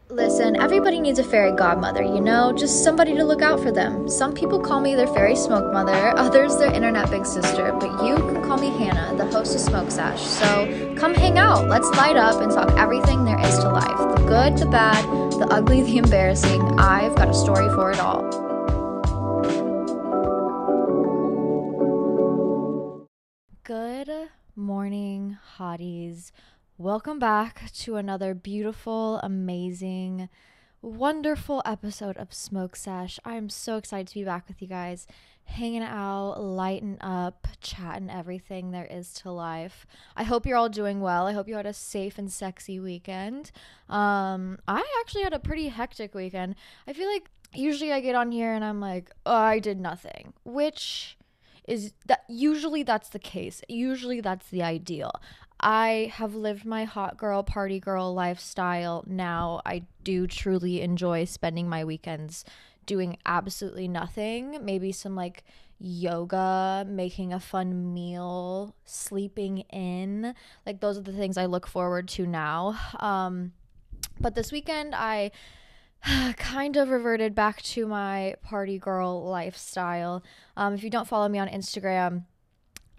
Listen, everybody needs a fairy godmother, just somebody to look out for them. Some people call me their fairy smoke mother, others their internet big sister, but you can call me Hannah, the host of Smoke Sesh. So come hang out, let's light up and talk everything there is to life. The good, the bad, the ugly, the embarrassing. I've got a story for it all. Good morning, hotties. Welcome back to another beautiful, amazing, wonderful episode of Smoke Sesh. I'm so excited to be back with you guys, hanging out, lighting up, chatting everything there is to life. I hope you're all doing well. I hope you had a safe and sexy weekend. I actually had a pretty hectic weekend. I feel like usually I get on here and I'm like, oh, I did nothing, which is that usually that's the case. Usually that's the ideal. I have lived my hot girl, party girl lifestyle now. I do truly enjoy spending my weekends doing absolutely nothing. Maybe some like yoga, making a fun meal, sleeping in. Like those are the things I look forward to now. But this weekend I kind of reverted back to my party girl lifestyle. If you don't follow me on Instagram,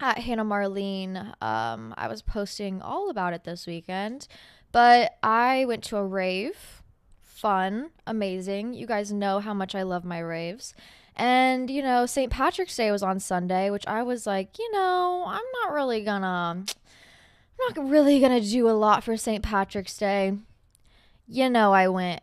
at Hannah Marlene, I was posting all about it this weekend, but I went to a rave. Fun, amazing. You guys know how much I love my raves. And, St. Patrick's Day was on Sunday, which I was like, I'm not really gonna do a lot for St. Patrick's Day. I went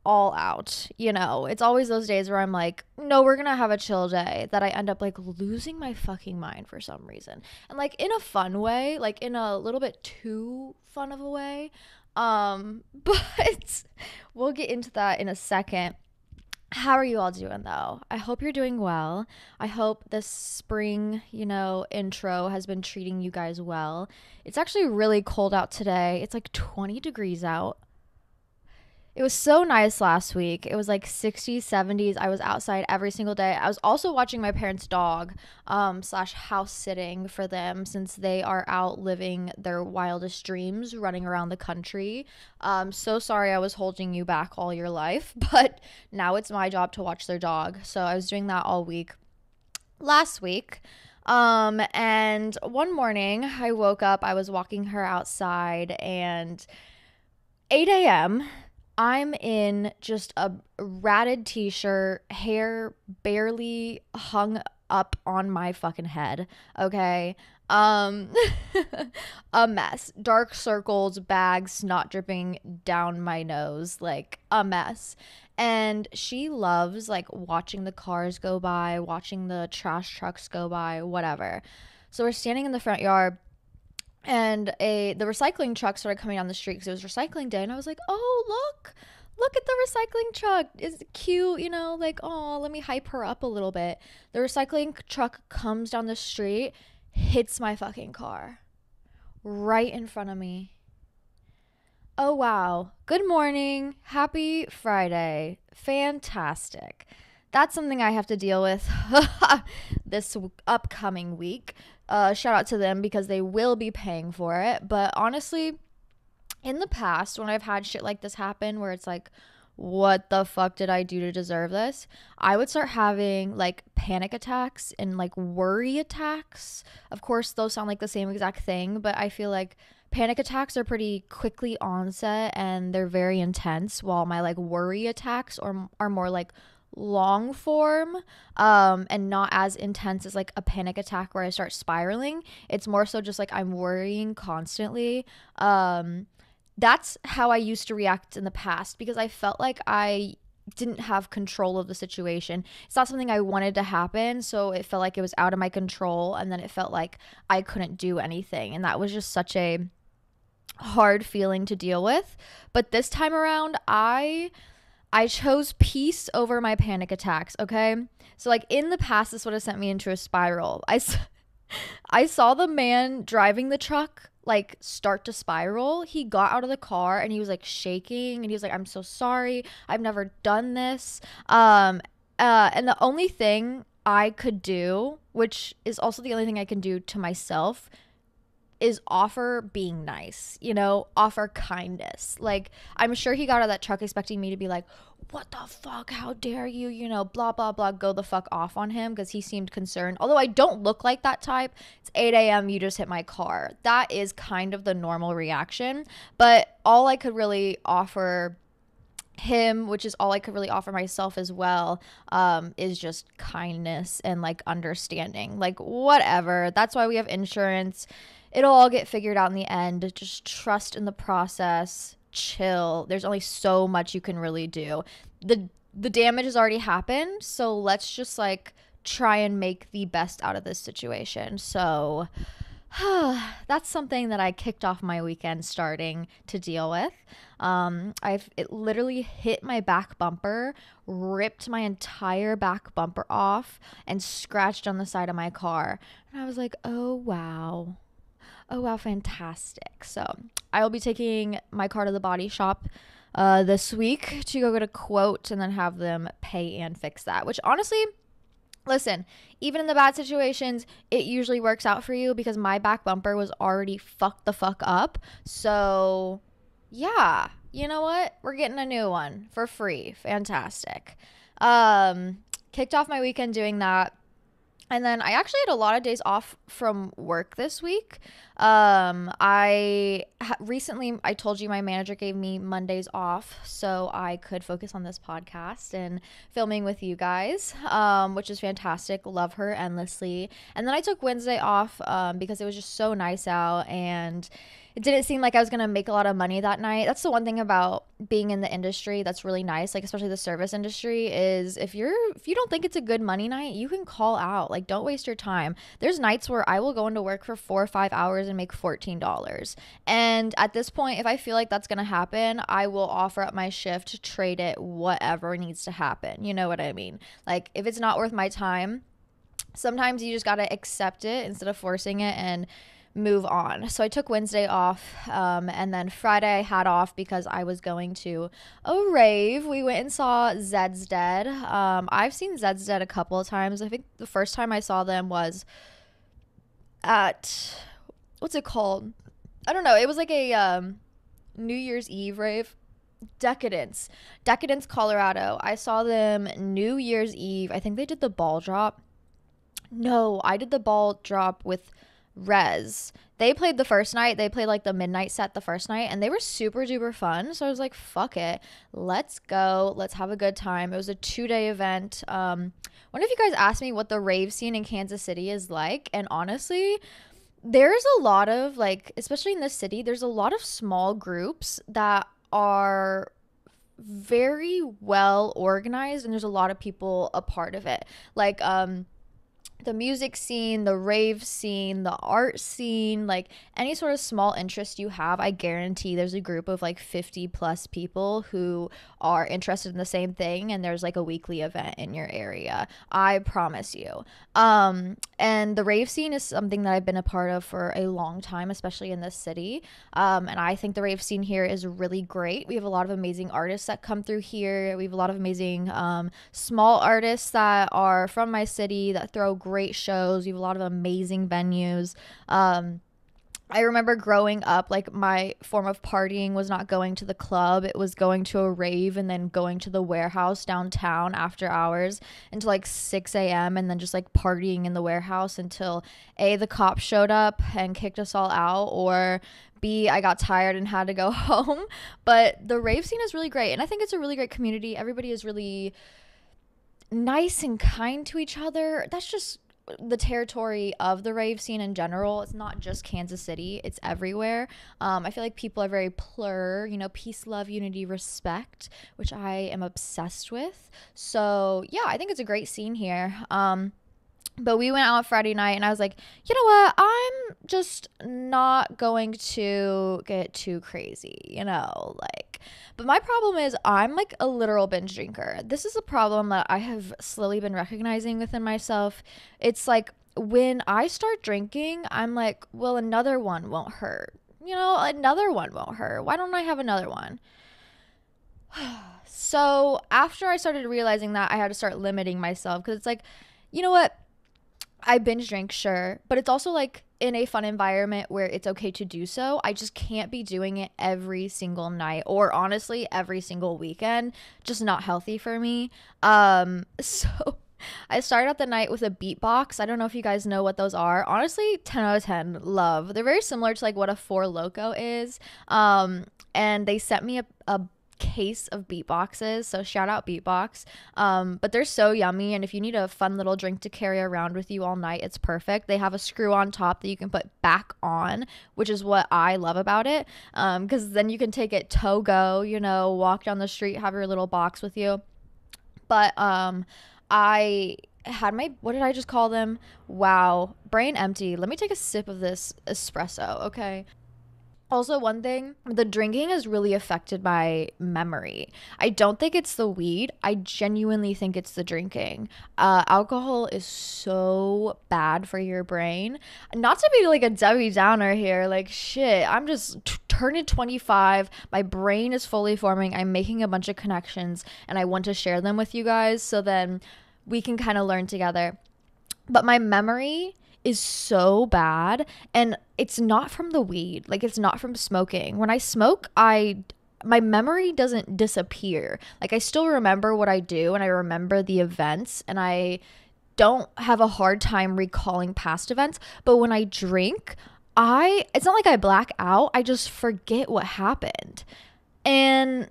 all out. It's always those days where I'm like, no, we're gonna have a chill day, that I end up like losing my fucking mind for some reason, and like in a fun way, like in a little bit too fun of a way. But we'll get into that in a second. How are you all doing though? I hope you're doing well. I hope this spring, intro has been treating you guys well. It's actually really cold out today. It's like 20 degrees out. It was so nice last week. It was like 60s, 70s. I was outside every single day. I was also watching my parents' dog, slash house sitting for them, since they are out living their wildest dreams, running around the country. So sorry I was holding you back all your life, but now it's my job to watch their dog. So I was doing that all week. Last week, and one morning I woke up, I was walking her outside, and 8 a.m., I'm in just a ratted t-shirt, hair barely hung up on my fucking head, okay? A mess. Dark circles, bags, snot dripping down my nose, like a mess. And she loves like watching the cars go by, watching the trash trucks go by, whatever. So we're standing in the front yard, and the recycling truck started coming down the street because it was recycling day, and I was like, oh, look at the recycling truck. Is it cute, like, oh, let me hype her up a little bit. The recycling truck comes down the street, hits my fucking car right in front of me. Oh, wow. Good morning. Happy Friday. Fantastic. That's something I have to deal with this upcoming week. Shout out to them because they will be paying for it. But honestly, in the past, when I've had shit like this happen where it's like, what the fuck did I do to deserve this? I would start having like panic attacks and like worry attacks. Of course, those sound like the same exact thing, but I feel like panic attacks are pretty quickly onset and they're very intense, while my like worry attacks are more like long form, and not as intense as like a panic attack where I start spiraling. It's more so just like I'm worrying constantly. That's how I used to react in the past, because I felt like I didn't have control of the situation. It's not something I wanted to happen, so it felt like it was out of my control, and then it felt like I couldn't do anything, and that was just such a hard feeling to deal with. But this time around, I chose peace over my panic attacks, okay? So, like, in the past, this would have sent me into a spiral. I saw the man driving the truck, like, start to spiral. He got out of the car, and he was, like, shaking, and he was like, I'm so sorry. I've never done this. And the only thing I could do, which is also the only thing I can do to myself, is offer being nice, you know, offer kindness. Like, I'm sure he got out of that truck expecting me to be like, what the fuck, how dare you, you know, blah blah blah, go the fuck off on him, because he seemed concerned. Although I don't look like that type. It's 8 a.m., you just hit my car. That is kind of the normal reaction. But all I could really offer him, which is all I could really offer myself as well, is just kindness and like understanding. Like, whatever, that's why we have insurance. It'll all get figured out in the end. Just trust in the process, chill. There's only so much you can really do. The damage has already happened, so let's just like try and make the best out of this situation. So that's something that I kicked off my weekend starting to deal with. It literally hit my back bumper, ripped my entire back bumper off, and scratched on the side of my car. And I was like, oh wow, fantastic. So I will be taking my car to the body shop this week to go get a quote and then have them pay and fix that, which honestly, listen, even in the bad situations, it usually works out for you, because my back bumper was already fucked the fuck up. So yeah, you know what? We're getting a new one for free. Fantastic. Kicked off my weekend doing that. And then I actually had a lot of days off from work this week. Recently, I told you my manager gave me Mondays off so I could focus on this podcast and filming with you guys, which is fantastic. Love her endlessly. And then I took Wednesday off because it was just so nice out, and it didn't seem like I was going to make a lot of money that night. That's the one thing about being in the industry that's really nice, like especially the service industry, is if you don't think it's a good money night, you can call out. Like, don't waste your time. There's nights where I will go into work for 4 or 5 hours and make $14. And at this point, if I feel like that's going to happen, I will offer up my shift, trade it, whatever needs to happen. You know what I mean? Like, if it's not worth my time, sometimes you just got to accept it instead of forcing it and move on. So I took Wednesday off, and then Friday I had off because I was going to a rave. We went and saw Zed's Dead. I've seen Zed's Dead a couple of times. I think the first time I saw them was at, what's it called? I don't know. It was like a New Year's Eve rave. Decadence, Colorado. I saw them New Year's Eve. I think they did the ball drop. No, I did the ball drop with Rez. They played the first night. They played like the midnight set the first night, and they were super duper fun. So I was like, fuck it, let's go, let's have a good time. It was a 2-day event. One of you guys asked me what the rave scene in Kansas City is like, and honestly, there's a lot of, like, especially in this city, there's a lot of small groups that are very well organized, and there's a lot of people a part of it. Like, the music scene, the rave scene, the art scene, like any sort of small interest you have, I guarantee there's a group of like 50 plus people who are interested in the same thing, and there's like a weekly event in your area. I promise you. And the rave scene is something that I've been a part of for a long time, especially in this city. And I think the rave scene here is really great. We have a lot of amazing artists that come through here. We have a lot of amazing small artists that are from my city that throw great shows. We have a lot of amazing venues. I remember growing up, like, my form of partying was not going to the club. It was going to a rave and then going to the warehouse downtown after hours until like 6 a.m. and then just like partying in the warehouse until A, the cops showed up and kicked us all out, or B, I got tired and had to go home. But the rave scene is really great, and I think it's a really great community. Everybody is really nice and kind to each other. That's just the territory of the rave scene in general. It's not just Kansas City, it's everywhere. I feel like people are very peace, love, unity, respect, which I am obsessed with. So yeah, I think it's a great scene here. But we went out Friday night, and I was like, you know what? I'm just not going to get too crazy, like. But my problem is I'm like a literal binge drinker. This is a problem that I have slowly been recognizing within myself. It's like when I start drinking, I'm like, well, another one won't hurt. Another one won't hurt. Why don't I have another one? So after I started realizing that, I had to start limiting myself, because it's like, you know what? I binge drink, sure, but it's also like in a fun environment where it's okay to do so. I just can't be doing it every single night, or honestly every single weekend. Just not healthy for me. So I started out the night with a beatbox. I don't know if you guys know what those are. Honestly, 10 out of 10, love. They're very similar to like what a Four Loko is. And they sent me a case of beatboxes, so shout out beatbox. But they're so yummy, and if you need a fun little drink to carry around with you all night, it's perfect. They have a screw on top that you can put back on, which is what I love about it, because then you can take it to go, you know, walk down the street, have your little box with you. But I had my, what did I just call them? Wow, brain empty. Let me take a sip of this espresso, okay? Also, one thing, the drinking has really affected my memory. I don't think it's the weed. I genuinely think it's the drinking. Alcohol is so bad for your brain. Not to be like a Debbie Downer here, like shit, I'm just turning 25. My brain is fully forming. I'm making a bunch of connections, and I want to share them with you guys so then we can kind of learn together. But my memory is so bad, and it's not from the weed. Like, it's not from smoking. When I smoke, my memory doesn't disappear. Like, I still remember what I do, and I remember the events, and I don't have a hard time recalling past events. But when I drink, it's not like I black out. I just forget what happened. And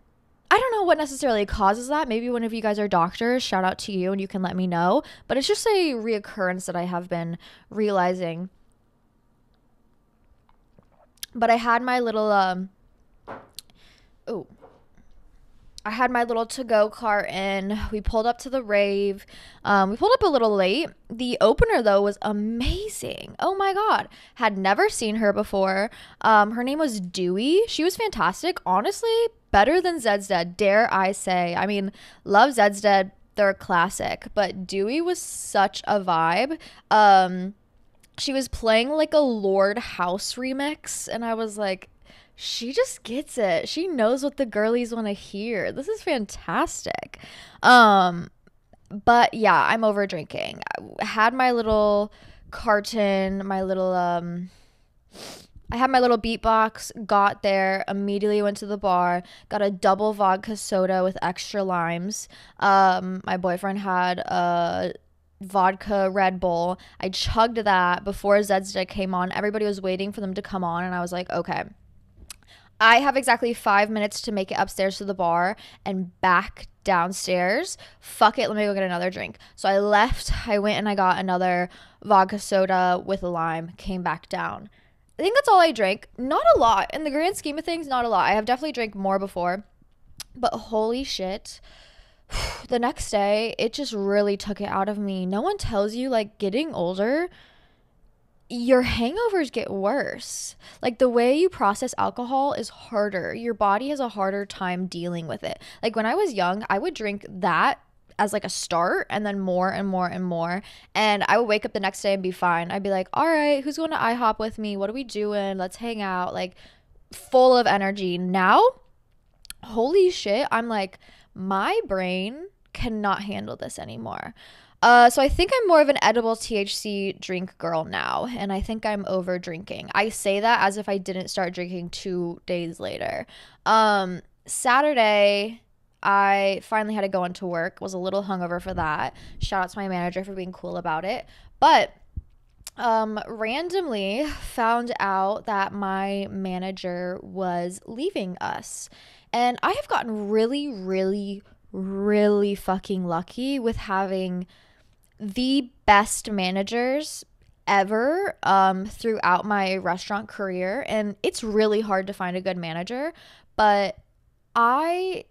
I don't know what necessarily causes that. Maybe one of you guys are doctors. Shout out to you, and you can let me know. But it's just a reoccurrence that I have been realizing. But I had my little I had my little to-go cart in. We pulled up to the rave. We pulled up a little late. The opener, though, was amazing. Oh, my God. Had never seen her before. Her name was Dewey. She was fantastic. Honestly, better than Zed's Dead, dare I say. I mean, love Zed's Dead. They're a classic. But Dewey was such a vibe. She was playing like a Lord House remix, and I was like, she just gets it. She knows what the girlies want to hear. This is fantastic. But yeah, I'm over drinking. I had my little carton, I had my little beatbox, got there, immediately went to the bar, got a double vodka soda with extra limes. My boyfriend had a vodka Red Bull. I chugged that before Zed's Dead came on. Everybody was waiting for them to come on, and I was like, okay, I have exactly 5 minutes to make it upstairs to the bar and back downstairs. Fuck it, let me go get another drink. So I left. I went and I got another vodka soda with a lime, came back down. I think that's all I drank. Not a lot. In the grand scheme of things, not a lot. I have definitely drank more before. But holy shit. The next day, it just really took it out of me. No one tells you, like, getting older, your hangovers get worse. Like, the way you process alcohol is harder. Your body has a harder time dealing with it. Like, when I was young, I would drink that as like a start, and then more and more and more, and I would wake up the next day and be fine. I'd be like, all right, who's going to IHOP with me? What are we doing? Let's hang out. Like, full of energy. Now, holy shit, I'm like, my brain cannot handle this anymore. So I think I'm more of an edible THC drink girl now, and I think I'm over drinking. I say that as if I didn't start drinking 2 days later. Saturday, I finally had to go into work. Was a little hungover for that. Shout out to my manager for being cool about it. But randomly found out that my manager was leaving us. And I have gotten really, really, really fucking lucky with having the best managers ever throughout my restaurant career. And it's really hard to find a good manager, but I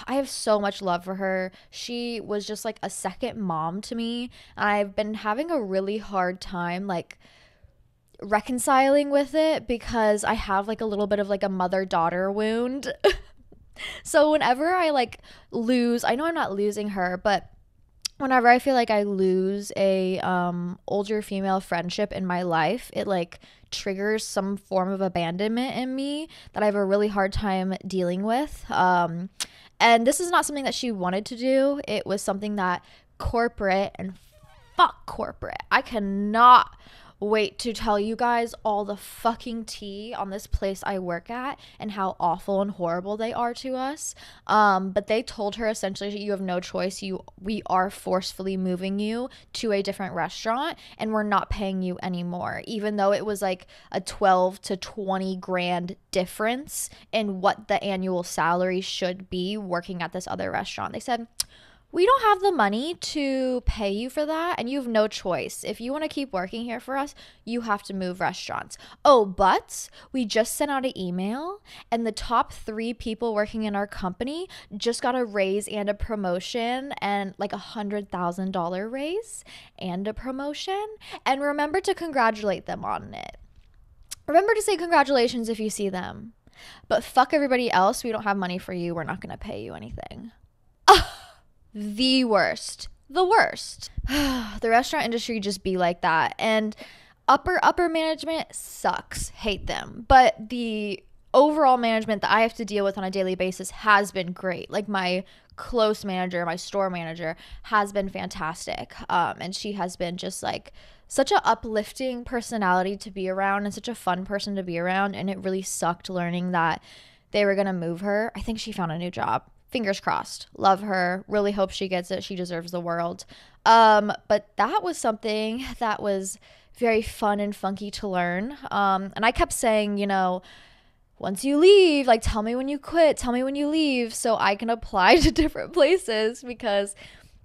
have so much love for her. She was just like a second mom to me. I've been having a really hard time like reconciling with it because I have like a little bit of like a mother-daughter wound. So whenever I like lose, I know I'm not losing her, but whenever I feel like I lose a older female friendship in my life, it like triggers some form of abandonment in me that I have a really hard time dealing with. And this is not something that she wanted to do. It was something that corporate, and fuck corporate. I cannot wait to tell you guys all the fucking tea on this place I work at and how awful and horrible they are to us. But they told her essentially, you have no choice. We are forcefully moving you to a different restaurant, and we're not paying you anymore, even though it was like a 12 to 20 grand difference in what the annual salary should be working at this other restaurant. They said, we don't have the money to pay you for that, and you have no choice. If you want to keep working here for us, you have to move restaurants. Oh, but we just sent out an email, and the top 3 people working in our company just got a raise and a promotion, and like $100,000 raise and a promotion. And remember to congratulate them on it. Remember to say congratulations if you see them. But fuck everybody else. We don't have money for you. We're not going to pay you anything. The worst. The worst. The restaurant industry just be like that. And upper management sucks. Hate them. But the overall management that I have to deal with on a daily basis has been great. Like my close manager, my store manager has been fantastic. And she has been just like such an uplifting personality to be around and such a fun person to be around. And it really sucked learning that they were going to move her. I think she found a new job. Fingers crossed. Love her. Really hope she gets it. She deserves the world. But that was something that was very fun and funky to learn. And I kept saying, you know, once you leave, like, tell me when you quit. Tell me when you leave so I can apply to different places, because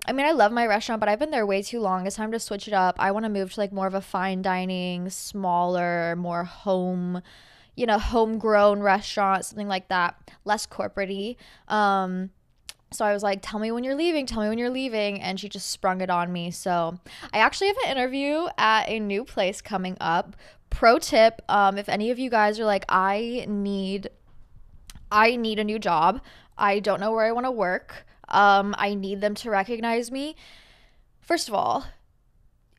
I mean, I love my restaurant, but I've been there way too long. It's time to switch it up. I want to move to like more of a fine dining, smaller, more homegrown restaurant, something like that, less corporate-y. So I was like, tell me when you're leaving, and she just sprung it on me. So I actually have an interview at a new place coming up. Pro tip, if any of you guys are like, I need a new job, I don't know where I want to work, I need them to recognize me. First of all,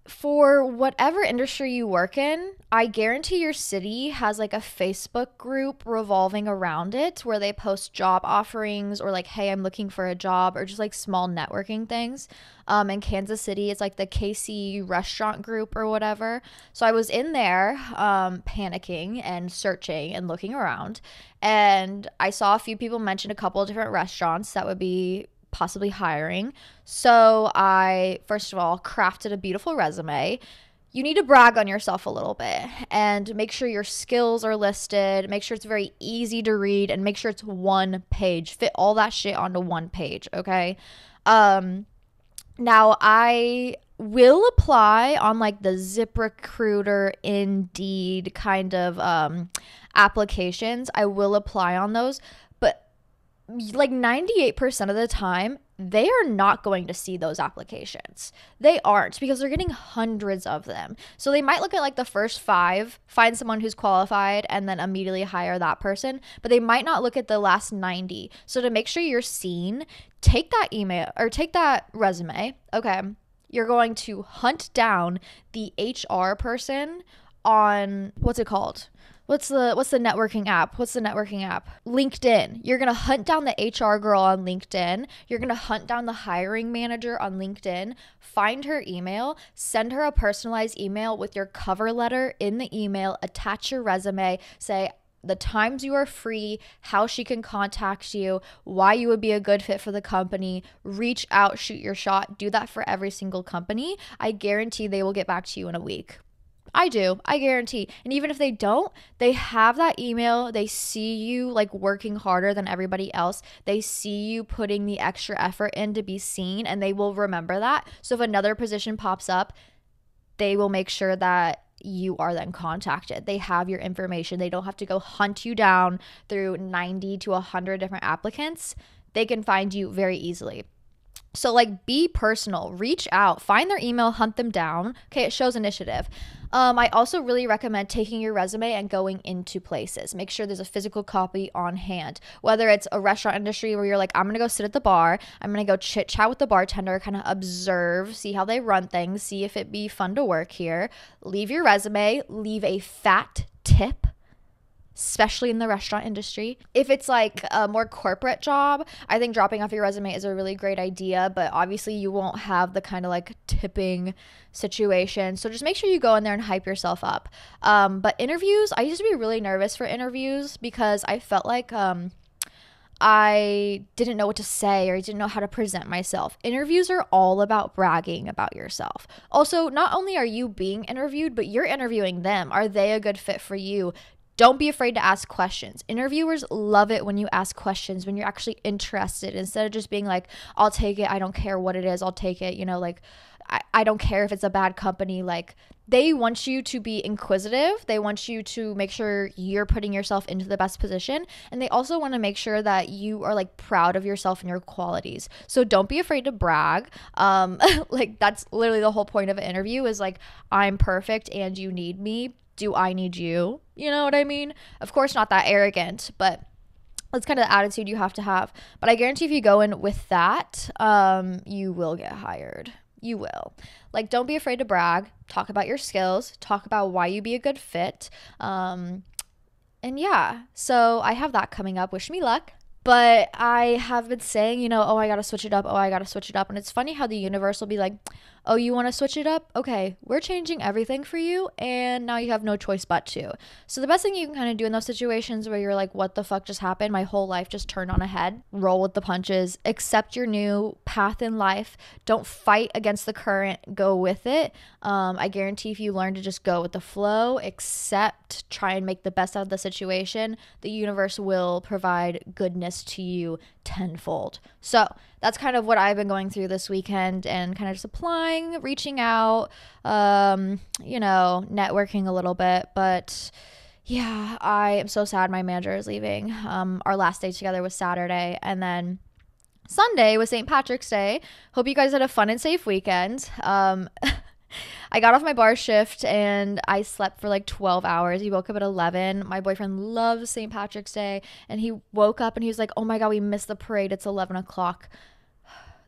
for whatever industry you work in, I guarantee your city has like a Facebook group revolving around it where they post job offerings or like, hey, I'm looking for a job, or just like small networking things. In Kansas City, it's like the KC restaurant group or whatever. So I was in there panicking and searching and looking around, and I saw a few people mention a couple of different restaurants that would be possibly hiring. So I, first of all, crafted a beautiful resume. You need to brag on yourself a little bit and make sure your skills are listed, make sure it's very easy to read, and make sure it's one page. Fit all that shit onto one page, okay? Now I will apply on like the ZipRecruiter, Indeed kind of applications. I will apply on those, but like 98% of the time, they are not going to see those applications. They aren't, because they're getting hundreds of them. So they might look at like the first 5, find someone who's qualified, and then immediately hire that person. But they might not look at the last 90. So to make sure you're seen, take that email or take that resume. Okay. You're going to hunt down the HR person on, what's it called? What's the networking app? LinkedIn. You're going to hunt down the HR girl on LinkedIn. You're going to hunt down the hiring manager on LinkedIn, find her email, send her a personalized email with your cover letter in the email, attach your resume, say the times you are free, how she can contact you, why you would be a good fit for the company, reach out, shoot your shot. Do that for every single company. I guarantee they will get back to you in a week. I guarantee. And even if they don't, they have that email. They see you like working harder than everybody else. They see you putting the extra effort in to be seen, and they will remember that. So if another position pops up, they will make sure that you are then contacted. They have your information. They don't have to go hunt you down through 90 to 100 different applicants. They can find you very easily. So like, be personal, reach out, find their email, hunt them down. Okay, it shows initiative. I also really recommend taking your resume and going into places. Make sure there's a physical copy on hand. Whether it's a restaurant industry where you're like, I'm going to go sit at the bar, I'm going to go chit chat with the bartender, kind of observe, see how they run things, see if it'd be fun to work here. Leave your resume, leave a fat tip. especially in the restaurant industry. If it's like a more corporate job, I think dropping off your resume is a really great idea, but obviously you won't have the kind of like tipping situation. So just make sure you go in there and hype yourself up. But interviews, I used to be really nervous for interviews because I felt like I didn't know what to say or I didn't know how to present myself. Interviews are all about bragging about yourself. Also, not only are you being interviewed, but you're interviewing them. Are they a good fit for you? Don't be afraid to ask questions. Interviewers love it when you ask questions, when you're actually interested, instead of just being like, I'll take it. I don't care what it is. I'll take it. You know, like, I don't care if it's a bad company. Like, they want you to be inquisitive. They want you to make sure you're putting yourself into the best position. And they also want to make sure that you are like proud of yourself and your qualities. So don't be afraid to brag. Like, that's literally the whole point of an interview is like, I'm perfect and you need me. Do I need you? You know what I mean? Of course, not that arrogant, but that's kind of the attitude you have to have. But I guarantee if you go in with that, you will get hired. You will. Like, don't be afraid to brag. Talk about your skills. Talk about why you'd be a good fit. And yeah, so I have that coming up. Wish me luck. But I have been saying, you know, oh, I got to switch it up. Oh, I got to switch it up. And it's funny how the universe will be like, oh, you want to switch it up? Okay, we're changing everything for you. And now you have no choice but to. So the best thing you can kind of do in those situations where you're like, what the fuck just happened? My whole life just turned on a head. Roll with the punches. Accept your new path in life. Don't fight against the current. Go with it. I guarantee if you learn to just go with the flow, accept, try and make the best out of the situation, the universe will provide goodness to you tenfold. So that's kind of what I've been going through this weekend and kind of just applying, reaching out, you know, networking a little bit. But yeah, I am so sad my manager is leaving. Our last day together was Saturday, and then Sunday was St. Patrick's Day. Hope you guys had a fun and safe weekend. I got off my bar shift and I slept for like 12 hours. He woke up at 11. My boyfriend loves St. Patrick's Day, and he woke up and he was like, oh my God, we missed the parade. It's 11 o'clock.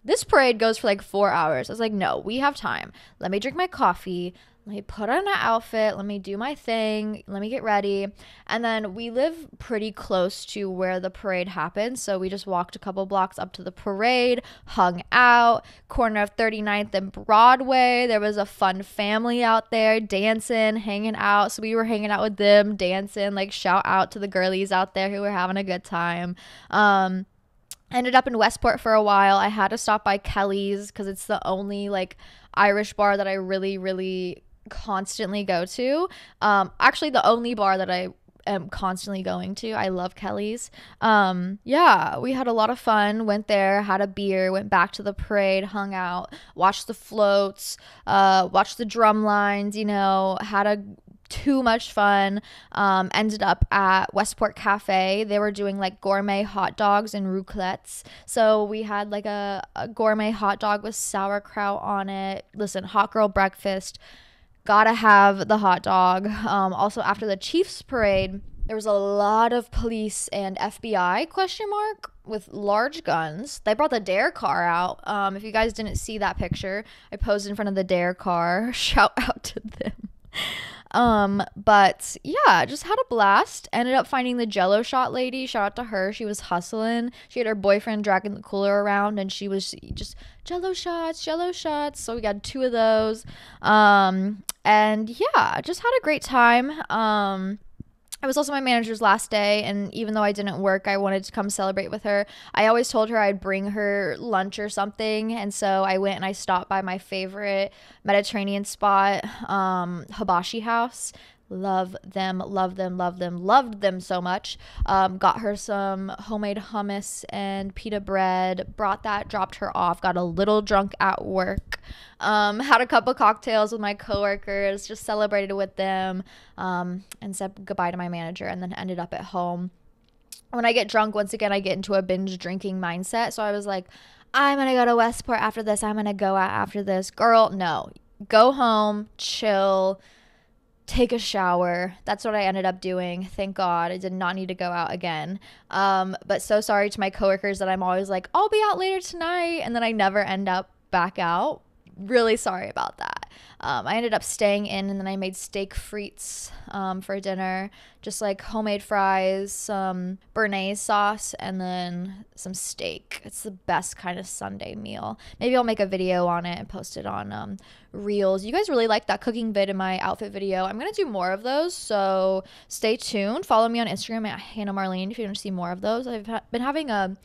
This parade goes for like 4 hours. I was like, no, we have time. Let me drink my coffee. Let me put on an outfit. Let me do my thing. Let me get ready. And then we live pretty close to where the parade happens. So we just walked a couple blocks up to the parade, hung out, corner of 39th and Broadway. There was a fun family out there dancing, hanging out. So we were hanging out with them, dancing, like shout out to the girlies out there who were having a good time. Ended up in Westport for a while. I had to stop by Kelly's because it's the only like Irish bar that I really constantly go to. Actually the only bar that I am constantly going to. I love Kelly's. Yeah, we had a lot of fun. Went there, had a beer, went back to the parade, hung out, watched the floats, watched the drum lines, you know, too much fun. Ended up at Westport Cafe. They were doing like gourmet hot dogs and raclettes. So we had like a gourmet hot dog with sauerkraut on it. Listen, hot girl breakfast. Gotta have the hot dog. Also, after the Chiefs parade, there was a lot of police and FBI ? With large guns. They brought the Dare car out. If you guys didn't see that picture, I posed in front of the Dare car. Shout out to them. But yeah, just had a blast. Ended up finding the Jello shot lady. Shout out to her. She was hustling. She had her boyfriend dragging the cooler around, and she was just Jello shots. So we got 2 of those. And yeah, just had a great time. It was also my manager's last day, and even though I didn't work, I wanted to come celebrate with her. I always told her I'd bring her lunch or something, and so I went and I stopped by my favorite Mediterranean spot, Hibachi House. Loved them so much. Got her some homemade hummus and pita bread, brought that, dropped her off, got a little drunk at work, had a couple cocktails with my coworkers, just celebrated with them, and said goodbye to my manager, and then ended up at home. When I get drunk, once again, I get into a binge drinking mindset. So I was like, I'm gonna go to Westport after this, I'm gonna go out after this. Girl, no, go home, chill, take a shower. That's what I ended up doing. Thank God I did not need to go out again. But so sorry to my coworkers that I'm always like, I'll be out later tonight, and then I never end up back out. Really sorry about that. I ended up staying in, and then I made steak frites for dinner, just like homemade fries, some béarnaise sauce, and then some steak. It's the best kind of Sunday meal. Maybe I'll make a video on it and post it on Reels. You guys really liked that cooking vid in my outfit video. I'm going to do more of those, so stay tuned. Follow me on Instagram at Hannah Marlene if you want to see more of those. I've been having a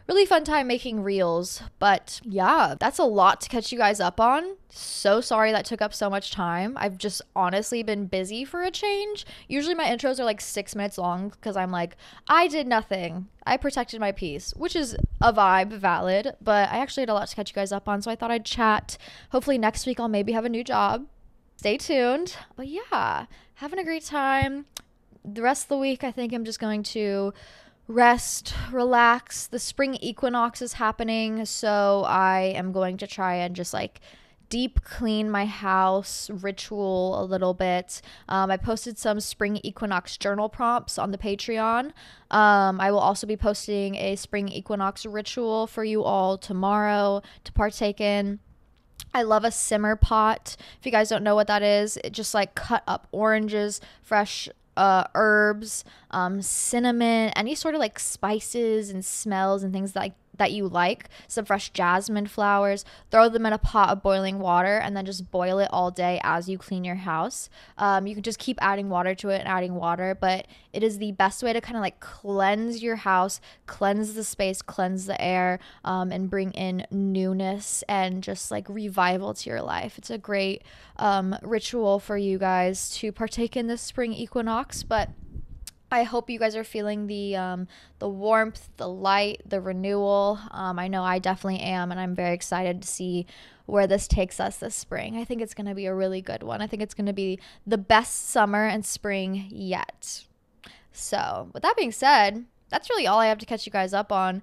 really fun time making reels, but yeah, that's a lot to catch you guys up on. So sorry that took up so much time. I've just honestly been busy for a change. Usually my intros are like 6 minutes long because I'm like, I did nothing. I protected my peace, which is a vibe, valid, but I actually had a lot to catch you guys up on, so I thought I'd chat. Hopefully next week I'll maybe have a new job. Stay tuned. But yeah, having a great time. The rest of the week, I think I'm just going to rest, relax. The spring equinox is happening, so I am going to try and just like deep clean my house, ritual a little bit. I posted some spring equinox journal prompts on the Patreon. I will also be posting a spring equinox ritual for you all tomorrow to partake in. I love a simmer pot. If you guys don't know what that is, it just like cut up oranges, fresh herbs, cinnamon, any sort of like spices and smells and things that you like, some fresh jasmine flowers, throw them in a pot of boiling water, and then just boil it all day as you clean your house. You can just keep adding water to it and adding water, but it is the best way to kind of like cleanse your house, cleanse the space, cleanse the air, and bring in newness and just like revival to your life. It's a great ritual for you guys to partake in this spring equinox, but I hope you guys are feeling the warmth, the light, the renewal. I know I definitely am, and I'm very excited to see where this takes us this spring. I think it's going to be a really good one. I think it's going to be the best summer and spring yet. So with that being said, that's really all I have to catch you guys up on.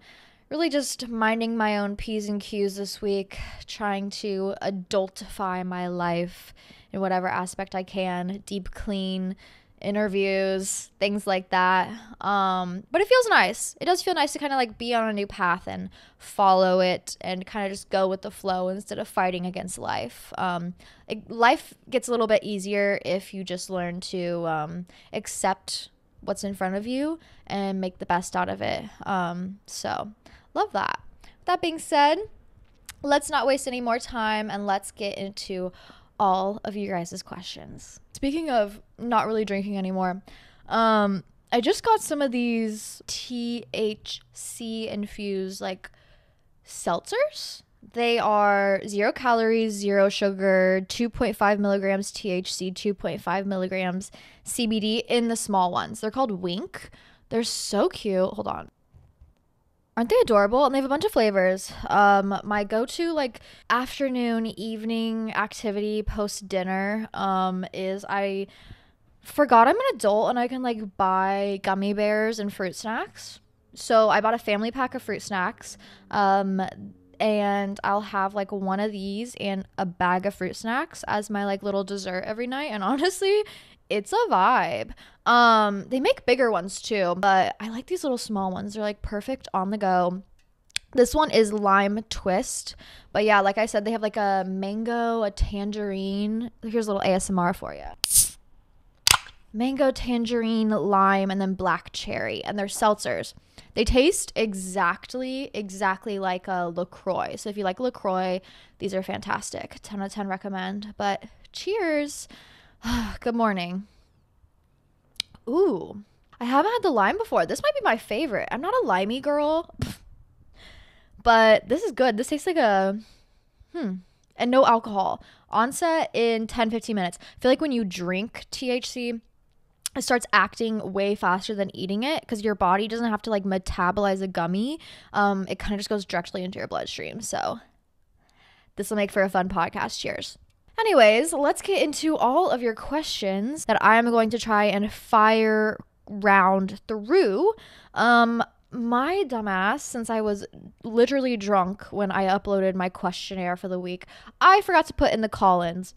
Really just minding my own P's and Q's this week, trying to adultify my life in whatever aspect I can, deep clean, interviews, things like that. But it feels nice. It does feel nice to kind of like be on a new path and follow it and kind of just go with the flow instead of fighting against life. Life gets a little bit easier if you just learn to accept what's in front of you and make the best out of it. So love that. With that being said, let's not waste any more time and let's get into all of you guys' questions. Speaking of not really drinking anymore, I just got some of these THC infused like seltzers. They are 0 calories, 0 sugar, 2.5 milligrams THC, 2.5 milligrams CBD in the small ones. They're called Wink. They're so cute. Hold on. Aren't they adorable? And they have a bunch of flavors. My go-to like afternoon, evening activity post dinner is I forgot I'm an adult and I can like buy gummy bears and fruit snacks. So I bought a family pack of fruit snacks. And I'll have like one of these and a bag of fruit snacks as my like little dessert every night. And honestly, it's a vibe. They make bigger ones too, but I like these little small ones. They're like perfect on the go. This one is lime twist, but yeah, like I said, they have like a mango, a tangerine. Here's a little ASMR for you. Mango, tangerine, lime, and then black cherry, and they're seltzers. They taste exactly like a LaCroix. So if you like LaCroix, these are fantastic. 10 out of 10 recommend. But cheers. Good morning. Ooh, I haven't had the lime before. This might be my favorite. I'm not a limey girl, but this is good. This tastes like a, and no alcohol. Onset in 10-15 minutes. I feel like when you drink THC, it starts acting way faster than eating it because your body doesn't have to like metabolize a gummy. It kind of just goes directly into your bloodstream. So this will make for a fun podcast. Cheers. Anyways, let's get into all of your questions that I am going to try and fire round through. My dumbass, since I was literally drunk when I uploaded my questionnaire for the week, I forgot to put in the call-ins.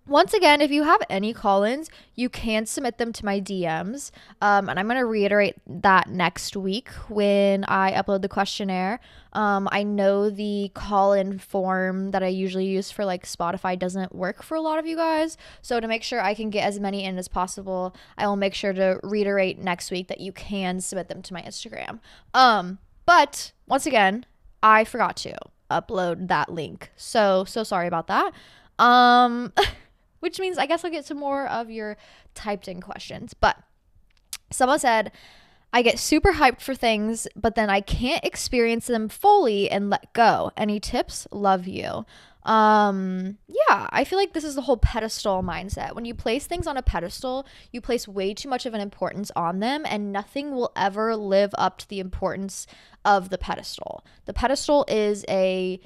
Once again, if you have any call-ins, you can submit them to my DMs. And I'm going to reiterate that next week when I upload the questionnaire. I know the call-in form that I usually use for like Spotify doesn't work for a lot of you guys. So to make sure I can get as many in as possible, I will make sure to reiterate next week that you can submit them to my Instagram. But once again, I forgot to upload that link. So sorry about that. Which means I guess I'll get some more of your typed in questions. But someone said, I get super hyped for things, but then I can't experience them fully and let go. Any tips? Love you. Yeah, I feel like this is the whole pedestal mindset. When you place things on a pedestal, you place way too much of an importance on them, and nothing will ever live up to the importance of the pedestal. The pedestal is a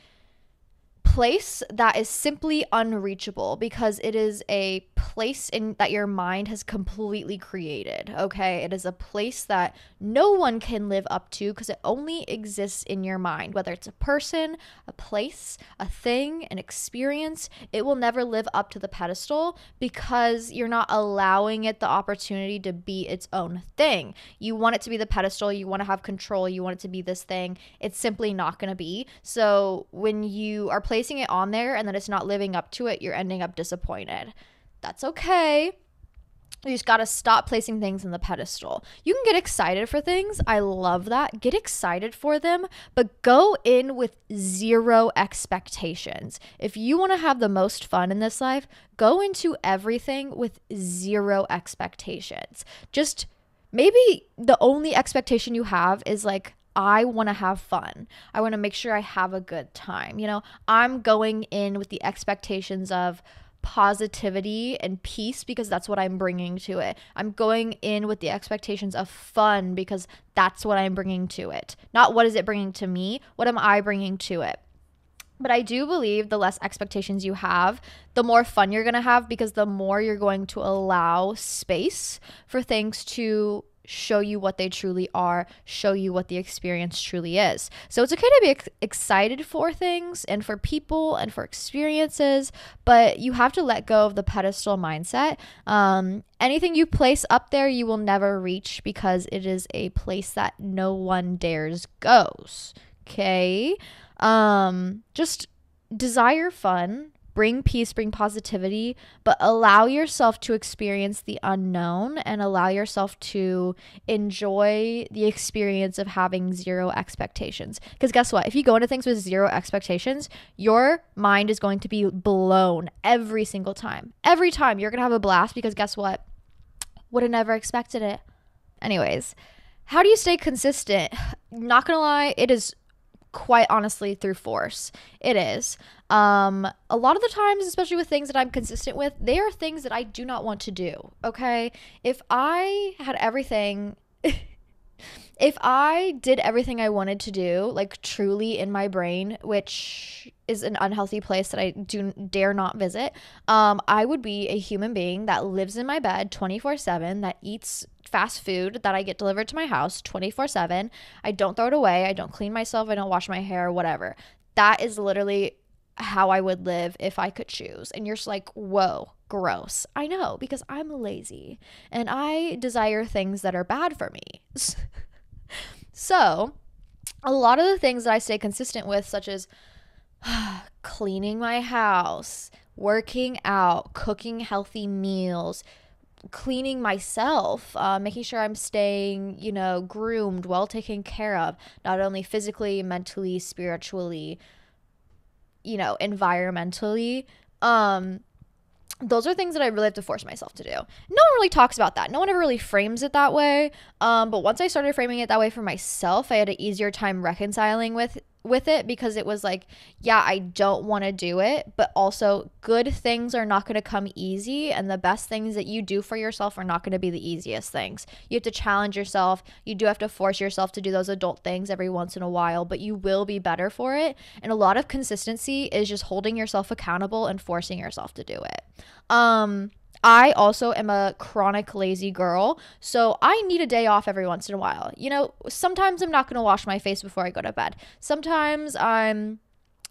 place that is simply unreachable because it is a place in that your mind has completely created. Okay, it is a place that no one can live up to because it only exists in your mind. Whether it's a person, a place, a thing, an experience, it will never live up to the pedestal because you're not allowing it the opportunity to be its own thing. You want it to be the pedestal, you want to have control, you want it to be this thing. It's simply not going to be. So when you are placing it on there and then it's not living up to it, you're ending up disappointed. That's okay. You just got to stop placing things in the pedestal. You can get excited for things. I love that. Get excited for them, but go in with zero expectations. If you want to have the most fun in this life, go into everything with zero expectations. Just maybe the only expectation you have is like, I want to have fun. I want to make sure I have a good time. You know, I'm going in with the expectations of positivity and peace because that's what I'm bringing to it. I'm going in with the expectations of fun because that's what I'm bringing to it. Not what is it bringing to me? What am I bringing to it? But I do believe the less expectations you have, the more fun you're going to have because the more you're going to allow space for things to show you what they truly are, show you what the experience truly is. So it's okay to be excited for things and for people and for experiences, but you have to let go of the pedestal mindset. Anything you place up there, you will never reach because it is a place that no one dares goes. Okay? Just desire fun. Bring peace, bring positivity, but allow yourself to experience the unknown and allow yourself to enjoy the experience of having zero expectations. Because guess what? If you go into things with zero expectations, your mind is going to be blown every single time. Every time you're going to have a blast because guess what? Would have never expected it. Anyways, how do you stay consistent? Not going to lie, it is quite honestly through force. It is. A lot of the times, especially with things that I'm consistent with, they are things that I do not want to do. Okay. If I had everything, if I did everything I wanted to do, like truly in my brain, which is an unhealthy place that I dare not visit, I would be a human being that lives in my bed 24/7, that eats fast food that I get delivered to my house 24/7. I don't throw it away. I don't clean myself. I don't wash my hair, whatever. That is literally how I would live if I could choose. And you're just like, whoa, gross. I know, because I'm lazy and I desire things that are bad for me. So a lot of the things that I stay consistent with, such as cleaning my house, working out, cooking healthy meals, cleaning myself, making sure I'm staying, groomed, well taken care of, not only physically, mentally, spiritually, environmentally. Those are things that I really have to force myself to do. No one really talks about that. No one ever really frames it that way. But once I started framing it that way for myself, I had an easier time reconciling with it because it was like, yeah, I don't want to do it, but also good things are not going to come easy, and the best things that you do for yourself are not going to be the easiest things. You have to challenge yourself. You do have to force yourself to do those adult things every once in a while, but you will be better for it. And a lot of consistency is just holding yourself accountable and forcing yourself to do it. I also am a chronic lazy girl, so I need a day off every once in a while. Sometimes I'm not going to wash my face before I go to bed. Sometimes I'm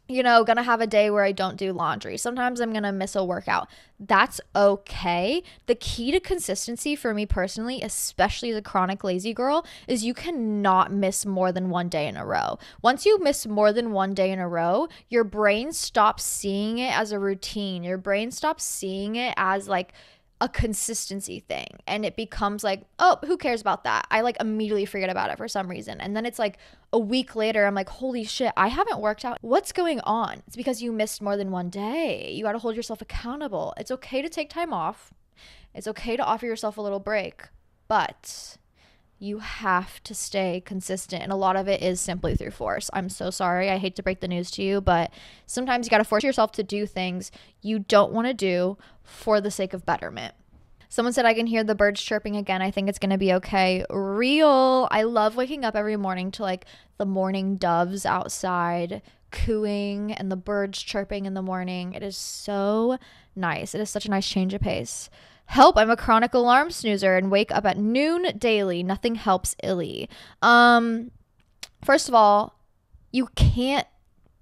gonna have a day where I don't do laundry. Sometimes I'm gonna miss a workout. That's okay. The key to consistency for me personally, especially as a chronic lazy girl, is you cannot miss more than one day in a row. Once you miss more than one day in a row, your brain stops seeing it as a routine. Your brain stops seeing it as like a consistency thing, and it becomes like, oh, who cares about that? I like immediately forget about it for some reason, and then it's like a week later I'm like, holy shit, I haven't worked out. What's going on? It's because you missed more than one day. You got to hold yourself accountable. It's okay to take time off. It's okay to offer yourself a little break, but you have to stay consistent, and a lot of it is simply through force. I'm so sorry, I hate to break the news to you, but sometimes you got to force yourself to do things you don't want to do for the sake of betterment. Someone said, I can hear the birds chirping again. I think it's going to be okay. Real. I love waking up every morning to like the morning doves outside cooing and the birds chirping in the morning. It is so nice. It is such a nice change of pace. Help, I'm a chronic alarm snoozer and wake up at noon daily. Nothing helps illy. First of all, you can't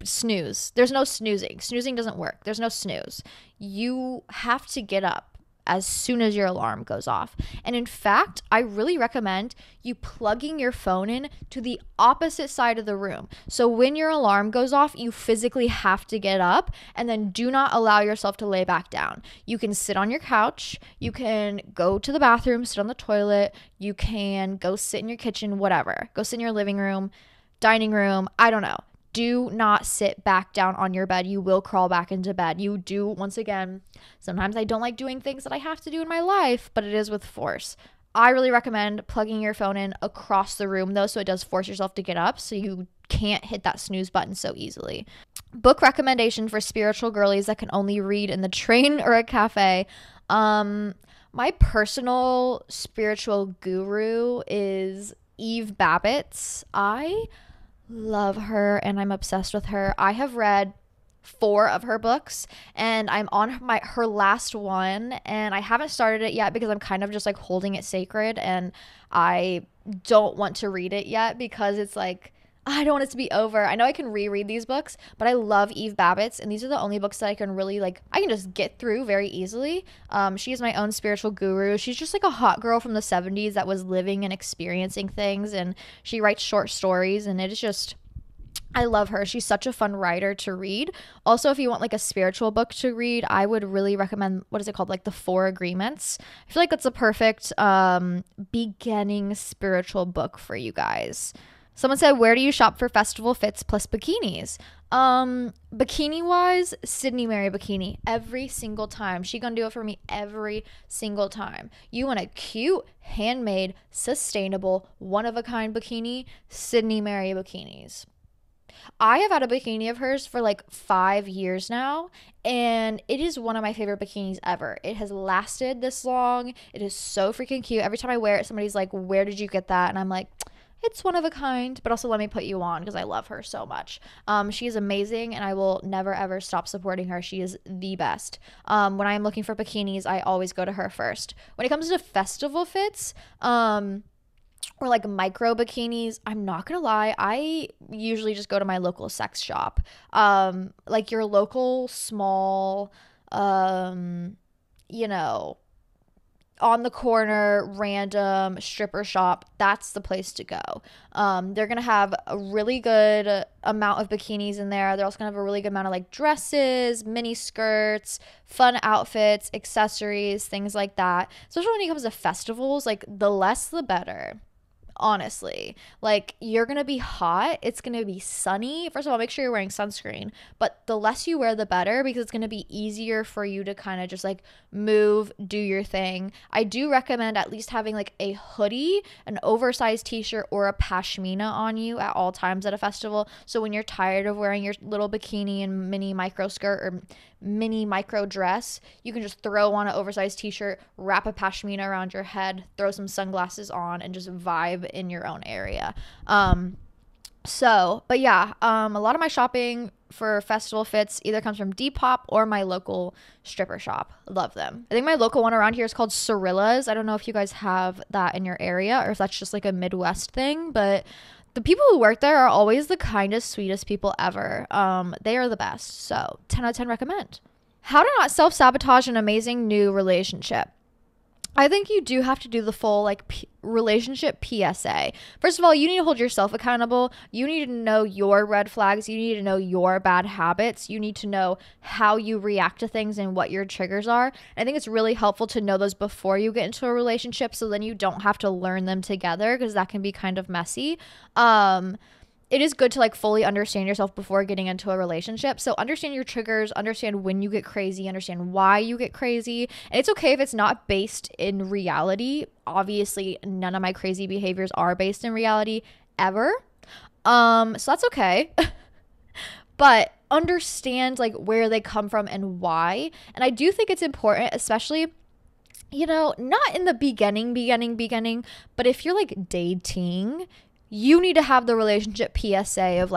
snooze. There's no snoozing. Snoozing doesn't work. There's no snooze. You have to get up as soon as your alarm goes off. And in fact, I really recommend you plugging your phone in to the opposite side of the room. So when your alarm goes off, you physically have to get up, and then do not allow yourself to lay back down. You can sit on your couch, you can go to the bathroom, sit on the toilet, you can go sit in your kitchen, whatever. Go sit in your living room, dining room, I don't know. Do not sit back down on your bed. You will crawl back into bed. You do, once again, sometimes I don't like doing things that I have to do in my life, but it is with force. I really recommend plugging your phone in across the room though, so it does force yourself to get up, so you can't hit that snooze button so easily. Book recommendation for spiritual girlies that can only read in the train or a cafe. My personal spiritual guru is Eve Babbitt's. I love her and I'm obsessed with her. I have read 4 of her books and I'm on her last one, and I haven't started it yet because I'm kind of just like holding it sacred, and I don't want to read it yet because it's like, I don't want it to be over. I know I can reread these books, but I love Eve Babbitt's, and these are the only books that I can really like, I can just get through very easily. She is my own spiritual guru. She's just like a hot girl from the 70s that was living and experiencing things, and she writes short stories, and it is just, I love her. She's such a fun writer to read. Also, if you want like a spiritual book to read, I would really recommend, what is it called? Like the 4 Agreements. I feel like that's a perfect beginning spiritual book for you guys. Someone said, where do you shop for festival fits plus bikinis? Bikini wise, Sydney Mary Bikini every single time. She gonna do it for me every single time. You want a cute, handmade, sustainable, one-of-a-kind bikini, Sydney Mary Bikinis. I have had a bikini of hers for like 5 years now, and it is one of my favorite bikinis ever. It has lasted this long. It is so freaking cute. Every time I wear it, somebody's like, where did you get that? And I'm like, it's one of a kind, but also let me put you on because I love her so much. She is amazing, and I will never ever stop supporting her. She is the best. When I'm looking for bikinis, I always go to her first. When it comes to festival fits, or like micro bikinis, I'm not gonna lie, I usually just go to my local sex shop. Like your local small, you know, on the corner random stripper shop, that's the place to go. They're gonna have a really good amount of bikinis in there. They're also gonna have a really good amount of like dresses, mini skirts, fun outfits, accessories, things like that. Especially when it comes to festivals, like the less the better. Honestly, like you're gonna be hot, it's gonna be sunny. First of all, make sure you're wearing sunscreen, but the less you wear the better, because it's gonna be easier for you to kind of just like move, do your thing. I do recommend at least having like a hoodie, an oversized t-shirt, or a pashmina on you at all times at a festival, so when you're tired of wearing your little bikini and mini micro skirt or mini micro dress, you can just throw on an oversized t-shirt, wrap a pashmina around your head, throw some sunglasses on, and just vibe in your own area. But yeah, a lot of my shopping for festival fits either comes from Depop or my local stripper shop. Love them. I think my local one around here is called Cirilla's. I don't know if you guys have that in your area or if that's just like a Midwest thing, but The people who work there are always the kindest, sweetest people ever. They are the best. So 10 out of 10 recommend. How to not self-sabotage an amazing new relationship. I think you do have to do the full relationship PSA. First of all, you need to hold yourself accountable. You need to know your red flags. You need to know your bad habits. You need to know how you react to things and what your triggers are. I think it's really helpful to know those before you get into a relationship, so then you don't have to learn them together, because that can be kind of messy. It is good to fully understand yourself before getting into a relationship. So understand your triggers, understand when you get crazy, understand why you get crazy. And it's okay if it's not based in reality. Obviously, none of my crazy behaviors are based in reality ever. So that's okay. But understand where they come from and why. And I do think it's important, especially not in the beginning, but if you're dating, you need to have the relationship PSA of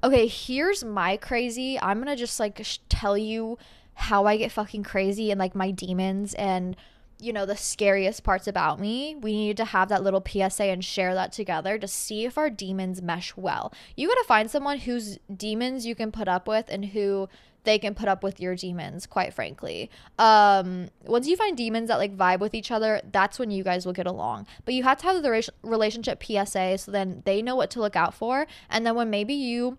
okay, here's my crazy. I'm going to just tell you how I get fucking crazy and my demons and, the scariest parts about me. We need to have that little PSA and share that together to see if our demons mesh well. You got to find someone whose demons you can put up with and who they can put up with your demons, quite frankly. Once you find demons that vibe with each other, that's when you guys will get along. But you have to have the relationship PSA, so then they know what to look out for. And then when maybe you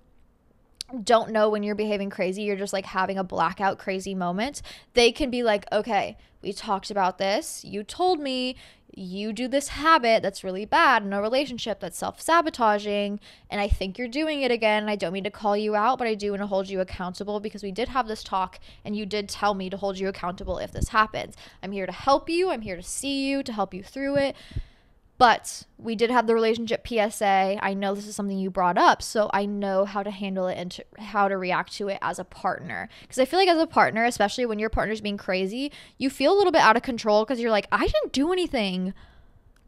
don't know when you're behaving crazy, you're just having a blackout crazy moment, they can be okay, we talked about this, you told me you do this habit that's really bad in a relationship that's self-sabotaging, and I think you're doing it again. I don't mean to call you out, but I do want to hold you accountable because we did have this talk and you did tell me to hold you accountable if this happens. I'm here to help you. I'm here to see you, to help you through it. But we did have the relationship PSA. I know this is something you brought up, so I know how to handle it and how to react to it as a partner. Because I feel as a partner, especially when your partner's being crazy, you feel a little bit out of control because you're I didn't do anything.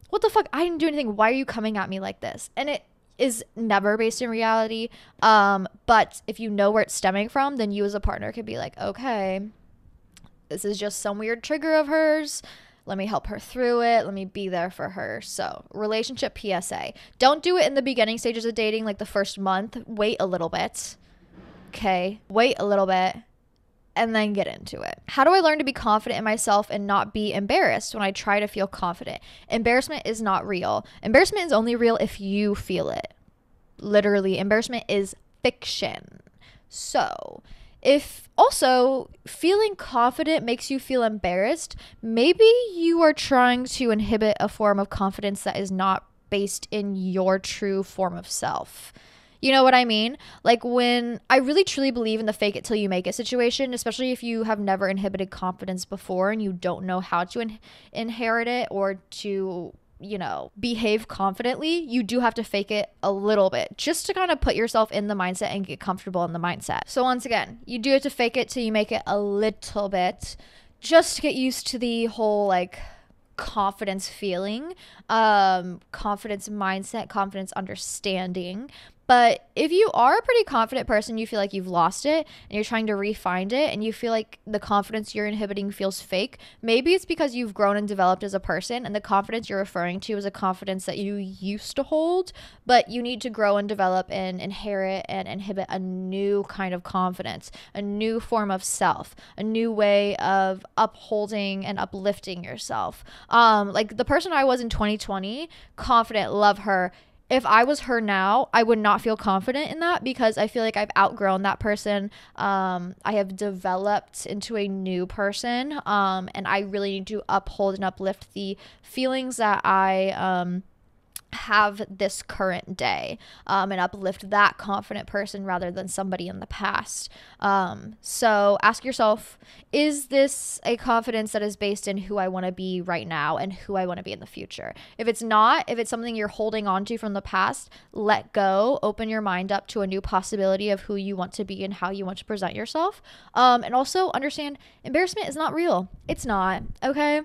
What the fuck? I didn't do anything. Why are you coming at me like this? And it is never based in reality. But if you know where it's stemming from, then you as a partner could be okay, this is just some weird trigger of hers. Let me help her through it. Let me be there for her. So, relationship PSA. Don't do it in the beginning stages of dating, the first month. Wait a little bit. Okay? Wait a little bit. And then get into it. How do I learn to be confident in myself and not be embarrassed when I try to feel confident? Embarrassment is not real. Embarrassment is only real if you feel it. Literally, embarrassment is fiction. So, if also feeling confident makes you feel embarrassed, maybe you are trying to inhibit a form of confidence that is not based in your true form of self. You know what I mean? When I really truly believe in the fake it till you make it situation, especially if you have never inhibited confidence before and you don't know how to inherit it or to behave confidently, you do have to fake it a little bit just to kind of put yourself in the mindset and get comfortable in the mindset. So once again, you do have to fake it till you make it a little bit just to get used to the whole confidence feeling, confidence mindset, confidence understanding. But if you are a pretty confident person, you feel you've lost it and you're trying to re-find it and you feel the confidence you're inhibiting feels fake, maybe it's because you've grown and developed as a person and the confidence you're referring to is a confidence that you used to hold, but you need to grow and develop and inherit and inhibit a new kind of confidence, a new form of self, a new way of upholding and uplifting yourself. The person I was in 2020, confident, love her. If I was her now, I would not feel confident in that because I feel I've outgrown that person. I have developed into a new person, and I really need to uphold and uplift the feelings that I have this current day, and uplift that confident person rather than somebody in the past. So ask yourself, is this a confidence that is based in who I want to be right now and who I want to be in the future? If it's not, if it's something you're holding on to from the past, let go, open your mind up to a new possibility of who you want to be and how you want to present yourself. And also understand embarrassment is not real. It's not, okay?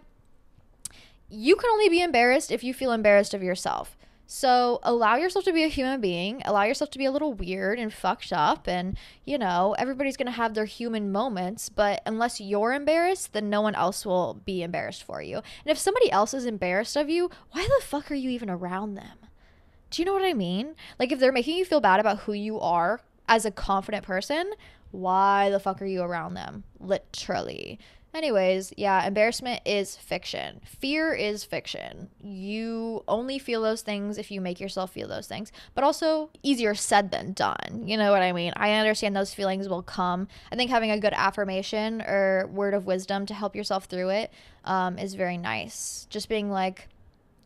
You can only be embarrassed if you feel embarrassed of yourself. So allow yourself to be a human being, allow yourself to be a little weird and fucked up, and everybody's going to have their human moments, but unless you're embarrassed, then no one else will be embarrassed for you. And if somebody else is embarrassed of you, why the fuck are you even around them? Do you know what I mean? Like, if they're making you feel bad about who you are as a confident person, why the fuck are you around them? Literally. Anyways, yeah, embarrassment is fiction. Fear is fiction. You only feel those things if you make yourself feel those things. But also, easier said than done. You know what I mean? I understand those feelings will come. I think having a good affirmation or word of wisdom to help yourself through it is very nice. Just being like,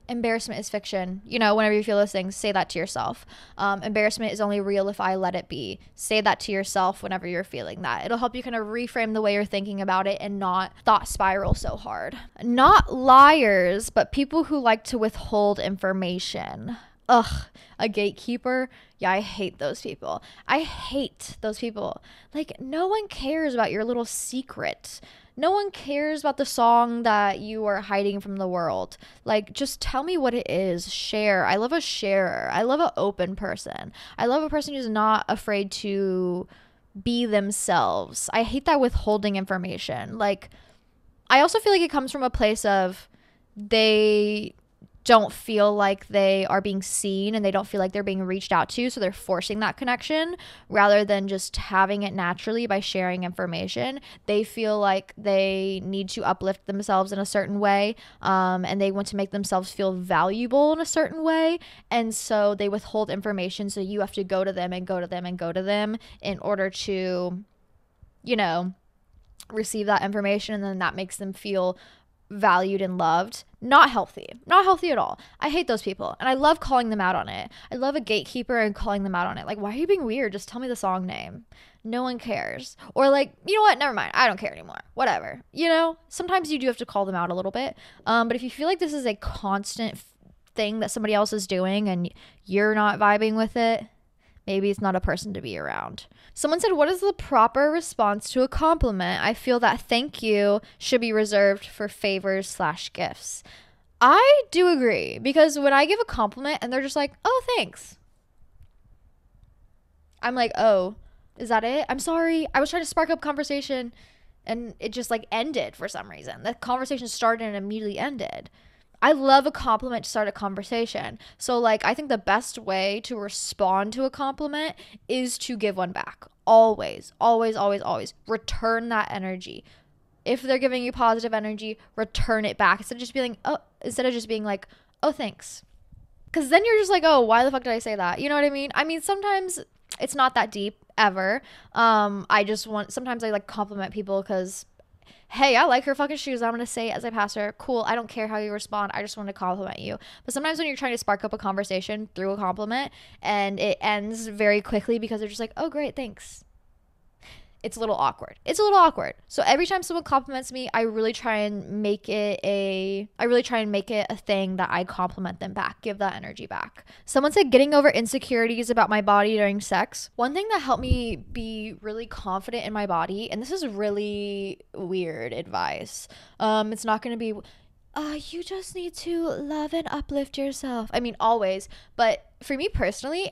embarrassment is fiction. You know, whenever you feel those things, say that to yourself. Embarrassment is only real if I let it be. Say that to yourself whenever you're feeling that. It'll help you kind of reframe the way you're thinking about it and not thought spiral so hard. Not liars, but people who like to withhold information. Ugh, a gatekeeper. Yeah, I hate those people. I hate those people. Like, no one cares about your little secret. No one cares about the song that you are hiding from the world. Like, just tell me what it is. Share. I love a sharer. I love an open person. I love a person who's not afraid to be themselves. I hate that withholding information. Like, I also feel like it comes from a place of they don't feel like they are being seen and they don't feel like they're being reached out to, so they're forcing that connection rather than just having it naturally by sharing information. They feel like they need to uplift themselves in a certain way, and they want to make themselves feel valuable in a certain way, and so they withhold information, so you have to go to them and go to them and go to them in order to, you know, receive that information, and then that makes them feel valued and loved. Not healthy at all. I hate those people, and I love calling them out on it. I love a gatekeeper and calling them out on it. Like, why are you being weird? Just tell me the song name. No one cares. Or like, you know what, never mind, I don't care anymore, whatever. You know, sometimes you do have to call them out a little bit, but if you feel like this is a constant thing that somebody else is doing and you're not vibing with it, maybe it's not a person to be around. Someone said, what is the proper response to a compliment? I feel that thank you should be reserved for favors/gifts. I do agree, because when I give a compliment and they're just like, oh, thanks, I'm like, oh, is that it? I'm sorry. I was trying to spark up conversation and it just like ended for some reason. The conversation started and immediately ended. I love a compliment to start a conversation. So like, I think the best way to respond to a compliment is to give one back. Always, always, always, always. Return that energy. If they're giving you positive energy, return it back. Instead of just being like, oh, thanks. Because then you're just like, oh, why the fuck did I say that? You know what I mean? I mean, sometimes it's not that deep ever. Sometimes I like compliment people because, hey, I like her fucking shoes. I'm going to say it as I pass her. Cool. I don't care how you respond. I just want to compliment you. But sometimes when you're trying to spark up a conversation through a compliment and it ends very quickly because they're just like, oh, great, thanks, it's a little awkward. So every time someone compliments me, I really try and make it a thing that I compliment them back, give that energy back. Someone said getting over insecurities about my body during sex. One thing that helped me be really confident in my body, and this is really weird advice. It's not going to be, you just need to love and uplift yourself. I mean, always. But for me personally,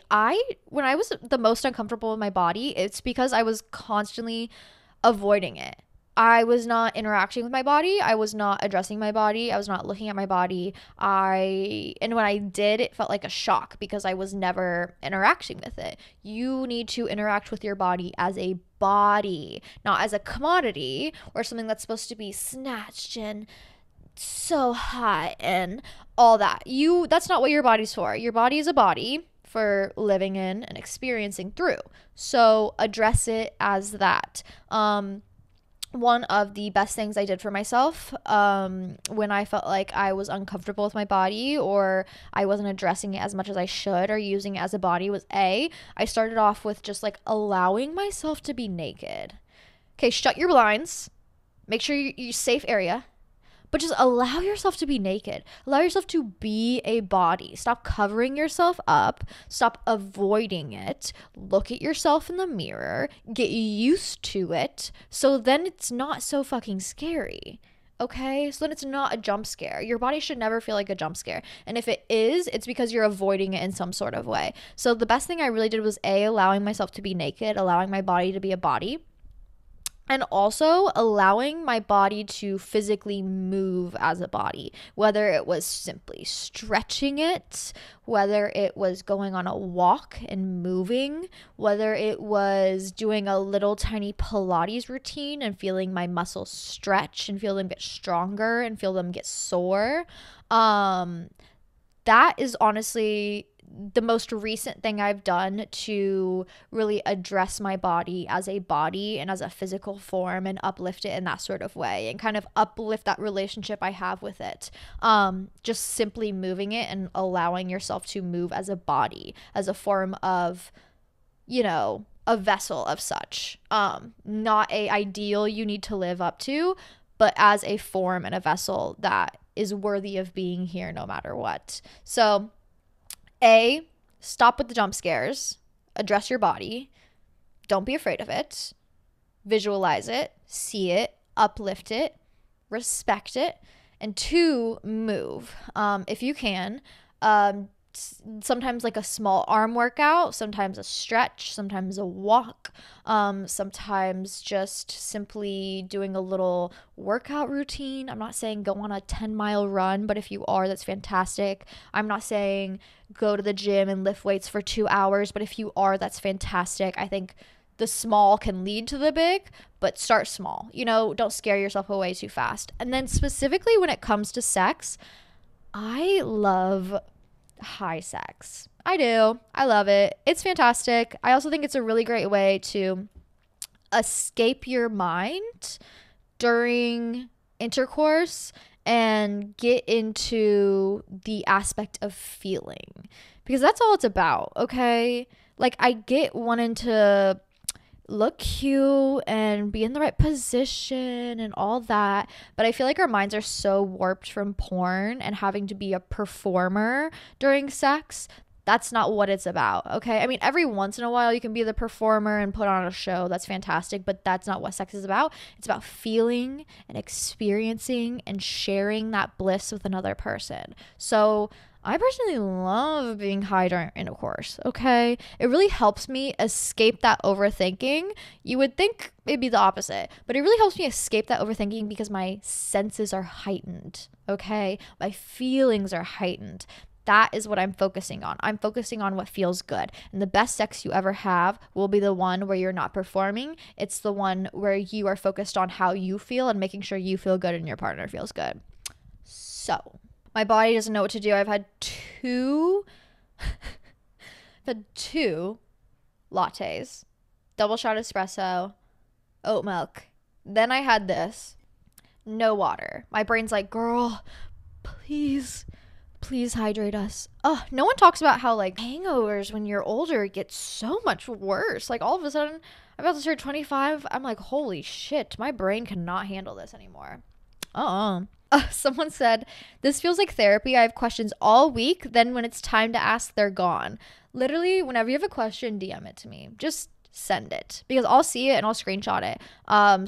when I was the most uncomfortable with my body, it's because I was constantly avoiding it. I was not interacting with my body. I was not addressing my body. I was not looking at my body. And when I did, it felt like a shock because I was never interacting with it. You need to interact with your body as a body, not as a commodity or something that's supposed to be snatched and so hot and all that. That's not what your body's for. Your body is a body for living in and experiencing through. So address it as that. One of the best things I did for myself when I felt like I was uncomfortable with my body or I wasn't addressing it as much as I should or using it as a body was I started off with just like allowing myself to be naked. Okay, shut your blinds. Make sure you're safe area. But just allow yourself to be naked. Allow yourself to be a body. Stop covering yourself up. Stop avoiding it. Look at yourself in the mirror. Get used to it. So then it's not so fucking scary. Okay? So then it's not a jump scare. Your body should never feel like a jump scare. And if it is, it's because you're avoiding it in some sort of way. So the best thing I really did was allowing myself to be naked, allowing my body to be a body. And also allowing my body to physically move as a body, whether it was simply stretching it, whether it was going on a walk and moving, whether it was doing a little tiny Pilates routine and feeling my muscles stretch and feel them get stronger and feel them get sore. That is honestly the most recent thing I've done to really address my body as a body and as a physical form and uplift it in that sort of way and kind of uplift that relationship I have with it. Just simply moving it and allowing yourself to move as a body, as a form of, you know, a vessel of such. Not a ideal you need to live up to, but as a form and a vessel that is worthy of being here no matter what. So, stop with the jump scares, address your body, don't be afraid of it, visualize it, see it, uplift it, respect it, and 2, move. If you can, sometimes like a small arm workout, sometimes a stretch, sometimes a walk, sometimes just simply doing a little workout routine. I'm not saying go on a 10-mile run, but if you are, that's fantastic. I'm not saying go to the gym and lift weights for 2 hours, but if you are, that's fantastic. I think the small can lead to the big, but start small. You know, don't scare yourself away too fast. And then specifically when it comes to sex, I love high sex. I do. I love it. It's fantastic. I also think it's a really great way to escape your mind during intercourse and get into the aspect of feeling, because that's all it's about. Okay, like I get wanting to look cute and be in the right position and all that, but I feel like our minds are so warped from porn and having to be a performer during sex. That's not what it's about. Okay, I mean, every once in a while you can be the performer and put on a show. That's fantastic, but that's not what sex is about. It's about feeling and experiencing and sharing that bliss with another person. So I personally love being high during intercourse, okay? It really helps me escape that overthinking. You would think it'd be the opposite, but it really helps me escape that overthinking because my senses are heightened, okay? My feelings are heightened. That is what I'm focusing on. I'm focusing on what feels good. And the best sex you ever have will be the one where you're not performing. It's the one where you are focused on how you feel and making sure you feel good and your partner feels good. So my body doesn't know what to do. I've had two lattes, double shot espresso, oat milk. Then I had this, no water. My brain's like, girl, please hydrate us. No one talks about how like hangovers when you're older get so much worse. Like all of a sudden, I'm about to turn 25. I'm like, holy shit, my brain cannot handle this anymore. Someone said, this feels like therapy. I have questions all week. Then when it's time to ask, they're gone. Literally, whenever you have a question, DM it to me. Just send it because I'll see it and I'll screenshot it.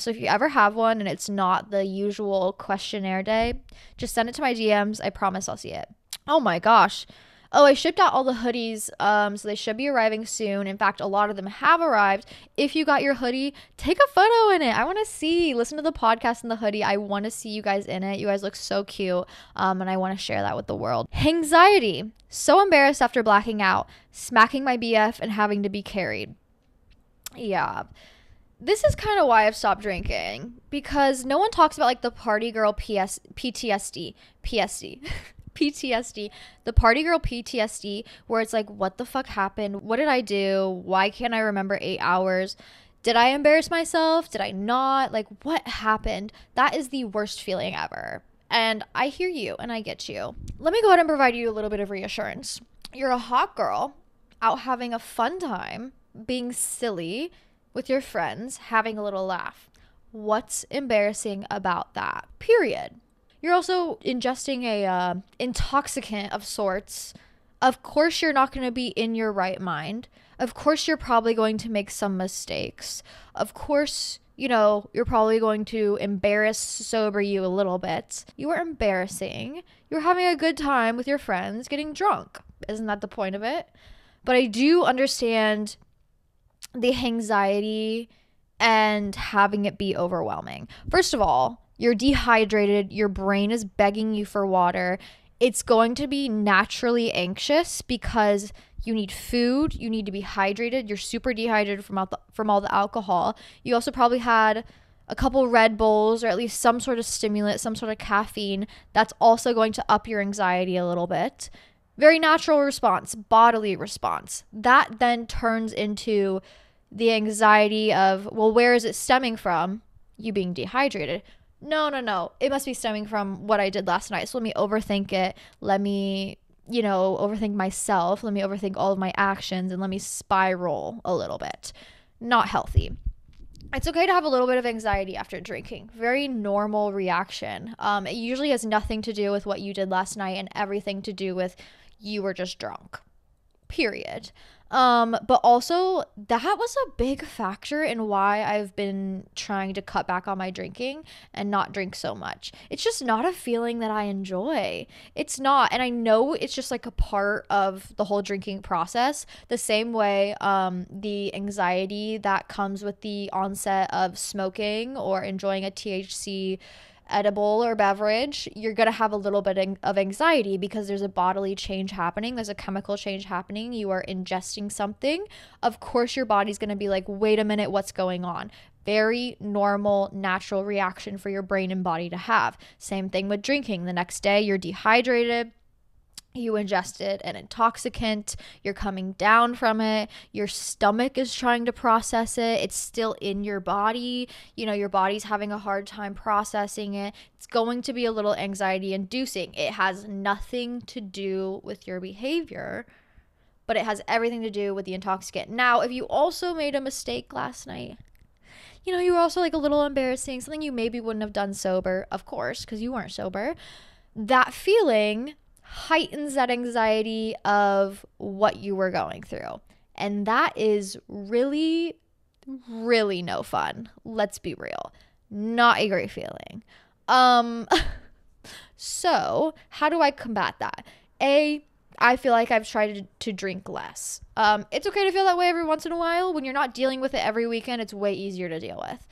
So if you ever have one and it's not the usual questionnaire day, just send it to my DMs. I promise I'll see it. Oh my gosh. I shipped out all the hoodies, so they should be arriving soon. In fact, a lot of them have arrived. If you got your hoodie, take a photo in it. I want to see. Listen to the podcast in the hoodie. I want to see you guys in it. You guys look so cute, and I want to share that with the world. Hangxiety. So embarrassed after blacking out, smacking my BF, and having to be carried. Yeah. This is kind of why I've stopped drinking, because no one talks about like the party girl PTSD. PTSD, the party girl PTSD, where it's like, what the fuck happened? What did I do? Why can't I remember 8 hours? Did I embarrass myself? Did I not? Like, what happened? That is the worst feeling ever. And I hear you and I get you. Let me go ahead and provide you a little bit of reassurance. You're a hot girl out having a fun time, being silly with your friends, having a little laugh. What's embarrassing about that? Period. You're also ingesting a intoxicant of sorts. Of course, you're not going to be in your right mind. Of course, you're probably going to make some mistakes. Of course, you're probably going to sober you a little bit. You are embarrassing. You're having a good time with your friends, getting drunk. Isn't that the point of it? But I do understand the anxiety and having it be overwhelming. First of all, you're dehydrated, your brain is begging you for water. It's going to be naturally anxious because you need food, you need to be hydrated, you're super dehydrated from all the alcohol. You also probably had a couple Red Bulls or at least some sort of stimulant, some sort of caffeine. That's also going to up your anxiety a little bit. Very natural response, bodily response. That then turns into the anxiety of, well, where is it stemming from? You being dehydrated. No. It must be stemming from what I did last night. So let me overthink it. Let me, overthink myself. Let me overthink all of my actions and let me spiral a little bit. Not healthy. It's okay to have a little bit of anxiety after drinking. Very normal reaction. It usually has nothing to do with what you did last night and everything to do with you were just drunk. Period. But also that was a big factor in why I've been trying to cut back on my drinking and not drink so much. It's just not a feeling that I enjoy. It's not. And I know it's just like a part of the whole drinking process. The same way, the anxiety that comes with the onset of smoking or enjoying a THC edible or beverage, you're going to have a little bit of anxiety because there's a bodily change happening. There's a chemical change happening. You are ingesting something. Of course, your body's going to be like, wait a minute, what's going on? Very normal, natural reaction for your brain and body to have. Same thing with drinking. The next day, you're dehydrated. You ingested an intoxicant, you're coming down from it, your stomach is trying to process it, it's still in your body, your body's having a hard time processing it. It's going to be a little anxiety inducing. It has nothing to do with your behavior, but it has everything to do with the intoxicant. Now, if you also made a mistake last night, you were also like a little embarrassing, something you maybe wouldn't have done sober, of course, because you weren't sober, that feeling heightens that anxiety of what you were going through. And that is really, really no fun. Let's be real. Not a great feeling. So how do I combat that? I feel like I've tried to drink less. It's okay to feel that way every once in a while. When you're not dealing with it every weekend, it's way easier to deal with.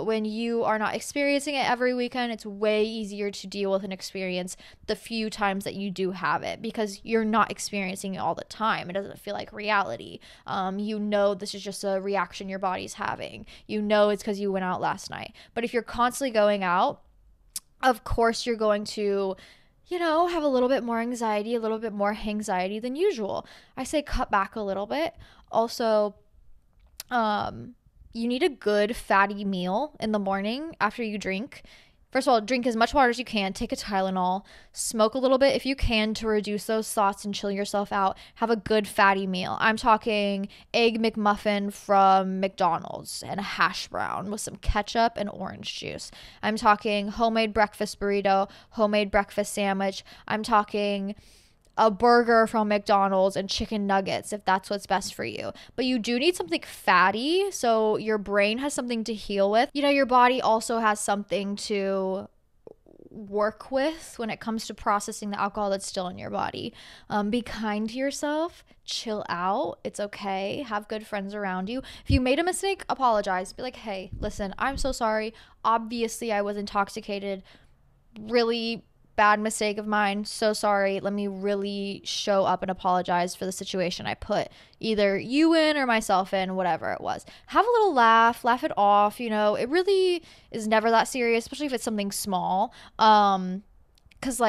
When you are not experiencing it every weekend, it's way easier to deal with and experience the few times that you do have it because you're not experiencing it all the time. It doesn't feel like reality. This is just a reaction your body's having. It's because you went out last night. But if you're constantly going out, of course you're going to have a little bit more anxiety, a little bit more hangxiety than usual. I say cut back a little bit. Also, you need a good fatty meal in the morning after you drink. First of all, drink as much water as you can. Take a Tylenol. Smoke a little bit if you can to reduce those thoughts and chill yourself out. Have a good fatty meal. I'm talking Egg McMuffin from McDonald's and a hash brown with some ketchup and orange juice. I'm talking homemade breakfast burrito, homemade breakfast sandwich. I'm talking a burger from McDonald's and chicken nuggets if that's what's best for you. But you do need something fatty so your brain has something to heal with. Your body also has something to work with when it comes to processing the alcohol that's still in your body. Be kind to yourself. Chill out. It's okay. Have good friends around you. If you made a mistake, apologize. Be like, hey, listen, I'm so sorry. Obviously, I was intoxicated. Really bad mistake of mine. So sorry. Let me really show up and apologize for the situation I put either you in or myself in, whatever it was. Have a little laugh it off. It really is never that serious, especially if it's something small. Because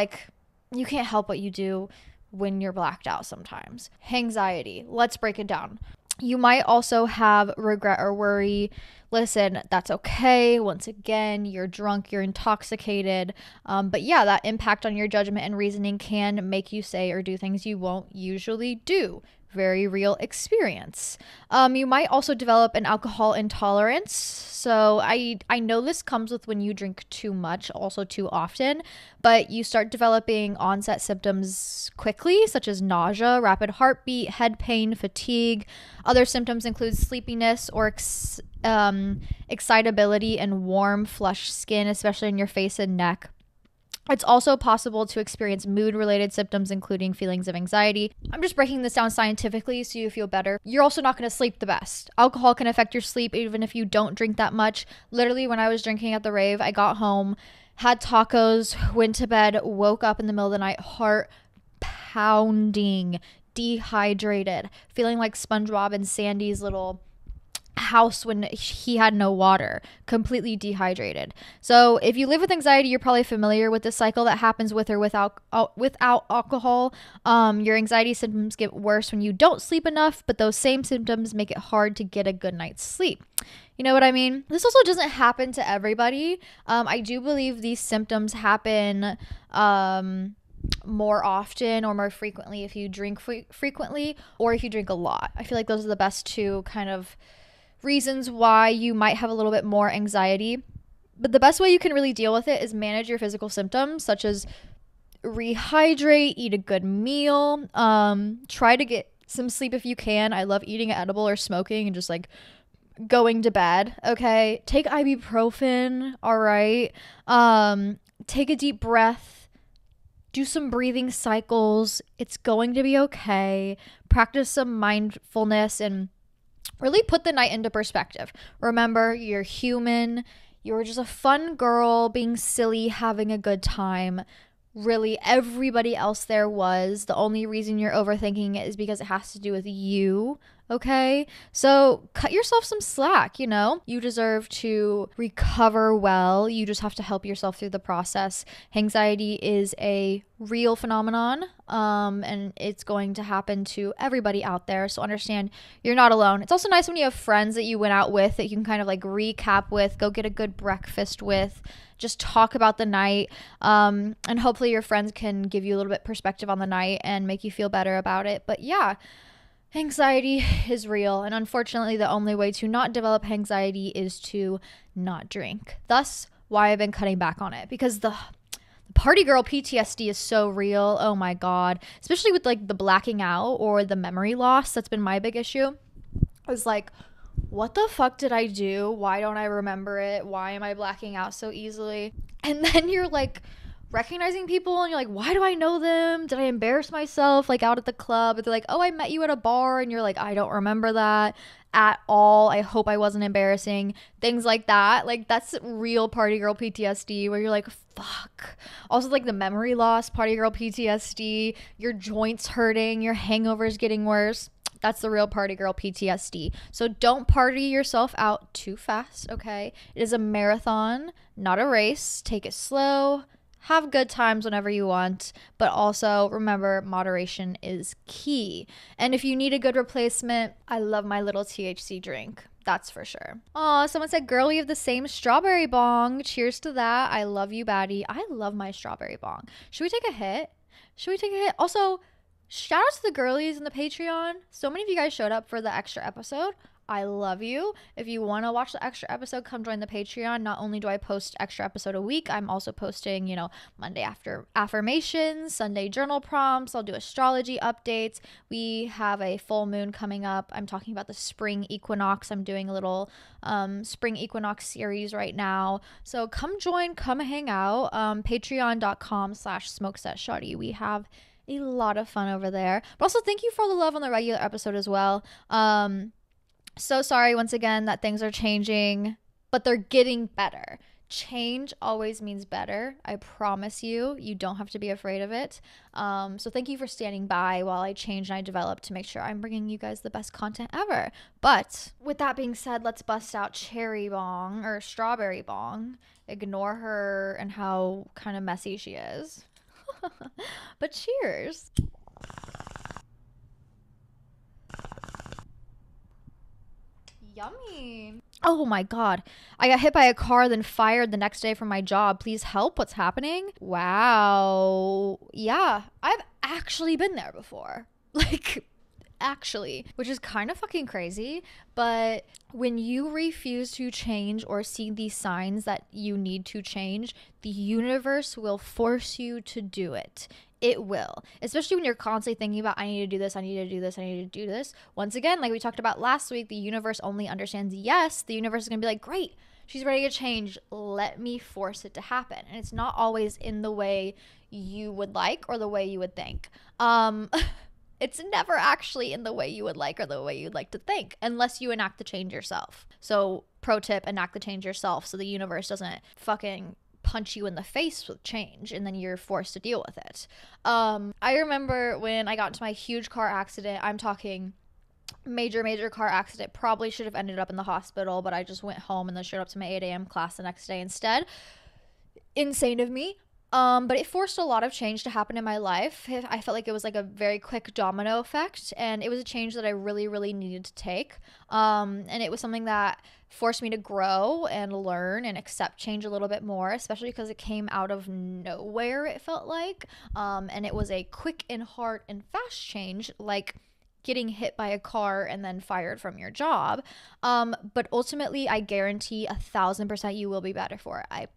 you can't help what you do when you're blacked out sometimes. Hangxiety. Let's break it down. You might also have regret or worry. Listen, that's okay. Once again, you're drunk, you're intoxicated. But yeah, that impact on your judgment and reasoning can make you say or do things you won't usually do. Very real experience. You might also develop an alcohol intolerance. So I know this comes with when you drink too much, also too often, but you start developing onset symptoms quickly, such as nausea, rapid heartbeat, head pain, fatigue. Other symptoms include sleepiness or excitability and warm, flushed skin, especially in your face and neck. It's also possible to experience mood-related symptoms, including feelings of anxiety. I'm just breaking this down scientifically so you feel better. You're also not going to sleep the best. Alcohol can affect your sleep even if you don't drink that much. Literally, when I was drinking at the rave, I got home, had tacos, went to bed, woke up in the middle of the night, heart pounding, dehydrated, feeling like SpongeBob and Sandy's little house when he had no water, completely dehydrated. So if you live with anxiety, you're probably familiar with this cycle that happens with or without alcohol. Your anxiety symptoms get worse when you don't sleep enough, but those same symptoms make it hard to get a good night's sleep. You know what I mean? This also doesn't happen to everybody. I do believe these symptoms happen more often or more frequently if you drink frequently or if you drink a lot. I feel like those are the best two kind of reasons why you might have a little bit more anxiety. But the best way you can really deal with it is manage your physical symptoms, such as rehydrate, eat a good meal, try to get some sleep if you can. I love eating an edible or smoking and just like going to bed. Okay, take ibuprofen. All right, take a deep breath, do some breathing cycles. It's going to be okay. Practice some mindfulness and really put the night into perspective. Remember, you're human. You're just a fun girl being silly, having a good time. Really, everybody else there was. The only reason you're overthinking it is because it has to do with you. Okay? So cut yourself some slack, you know? You deserve to recover well. You just have to help yourself through the process. Anxiety is a real phenomenon, and it's going to happen to everybody out there. So understand you're not alone. It's also nice when you have friends that you went out with that you can kind of like recap with, go get a good breakfast with, just talk about the night, and hopefully your friends can give you a little bit perspective on the night and make you feel better about it. But yeah, anxiety is real, and unfortunately the only way to not develop anxiety is to not drink. Thus why I've been cutting back on it, because the party girl PTSD is so real. Oh my god, especially with like the blacking out or the memory loss. That's been my big issue. I was like, what the fuck did I do? Why don't I remember it? Why am I blacking out so easily? And then you're like recognizing people and you're like, why do I know them? Did I embarrass myself like out at the club? They're like, oh, I met you at a bar, and you're like, I don't remember that at all. I hope I wasn't embarrassing. Things like that. Like, that's real party girl PTSD where you're like, fuck. Also like the memory loss, party girl PTSD, your joints hurting, your hangovers getting worse. That's the real party girl PTSD. So don't party yourself out too fast, okay? It is a marathon, not a race. Take it slow. Have good times whenever you want, but also remember, moderation is key. And if you need a good replacement, I love my little THC drink. That's for sure. Oh, someone said, girl, we have the same strawberry bong. Cheers to that. I love you, baddie. I love my strawberry bong. Should we take a hit? Also, shout out to the girlies in the Patreon. So many of you guys showed up for the extra episode. I love you. If you want to watch the extra episode, come join the Patreon. Not only do I post extra episode a week, I'm also posting, Monday after affirmations, Sunday journal prompts. I'll do astrology updates. We have a full moon coming up. I'm talking about the spring equinox. I'm doing a little spring equinox series right now. So come join, come hang out. Patreon.com/SmokeSetShawty. We have a lot of fun over there. But also thank you for all the love on the regular episode as well. So sorry once again that things are changing, but they're getting better. Change always means better. I promise you. You don't have to be afraid of it. So thank you for standing by while I change and I develop to make sure I'm bringing you guys the best content ever. But with that being said, let's bust out cherry bong or strawberry bong. Ignore her and how kind of messy she is. But cheers. Yummy. Oh my god. I got hit by a car, then fired the next day from my job. Please help. What's happening? Wow. Yeah, I've actually been there before. Actually, which is kind of fucking crazy. But when you refuse to change or see these signs that you need to change, the universe will force you to do it. It will, especially when you're constantly thinking about, I need to do this, I need to do this, I need to do this. Once again, like we talked about last week, the universe only understands yes. The universe is going to be like, great, she's ready to change. Let me force it to happen. And it's not always in the way you would like or the way you would think. It's never actually in the way you would like or the way you'd like to think, unless you enact the change yourself. So pro tip, enact the change yourself so the universe doesn't fucking punch you in the face with change and then you're forced to deal with it. I remember when I got into my huge car accident. I'm talking major car accident. Probably should have ended up in the hospital, but I just went home and then showed up to my 8 a.m. class the next day instead. Insane of me. But it forced a lot of change to happen in my life. I felt like it was like a very quick domino effect, and it was a change that I really needed to take. And it was something that forced me to grow and learn and accept change a little bit more, especially because it came out of nowhere, it felt like. And it was a quick and hard and fast change, like getting hit by a car and then fired from your job. But ultimately, I guarantee 1,000% you will be better for it. I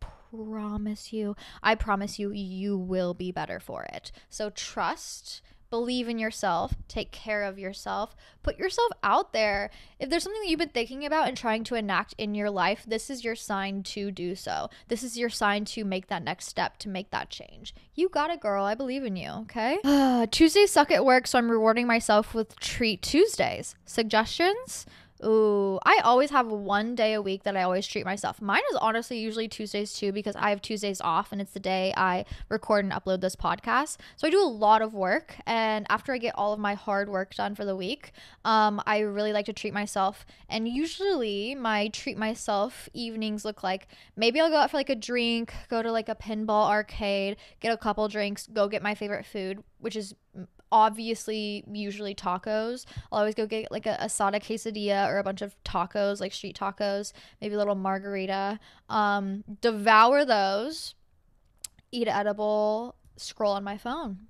promise you, you will be better for it. So trust, believe in yourself, take care of yourself, put yourself out there. If there's something that you've been thinking about and trying to enact in your life, this is your sign to do so. This is your sign to make that next step, to make that change. You got it, girl. I believe in you, okay? Tuesdays suck at work, so I'm rewarding myself with treat Tuesdays. Suggestions? Ooh, I always have one day a week that I always treat myself. Mine is honestly usually Tuesdays too, because I have Tuesdays off and it's the day I record and upload this podcast. So I do a lot of work, and after I get all of my hard work done for the week, I really like to treat myself. And usually my treat myself evenings look like, maybe I'll go out for like a drink, go to like a pinball arcade, get a couple drinks, go get my favorite food, which is obviously usually tacos. I'll always go get like a asada quesadilla or a bunch of tacos, like street tacos, maybe a little margarita. Devour those, eat edible, scroll on my phone.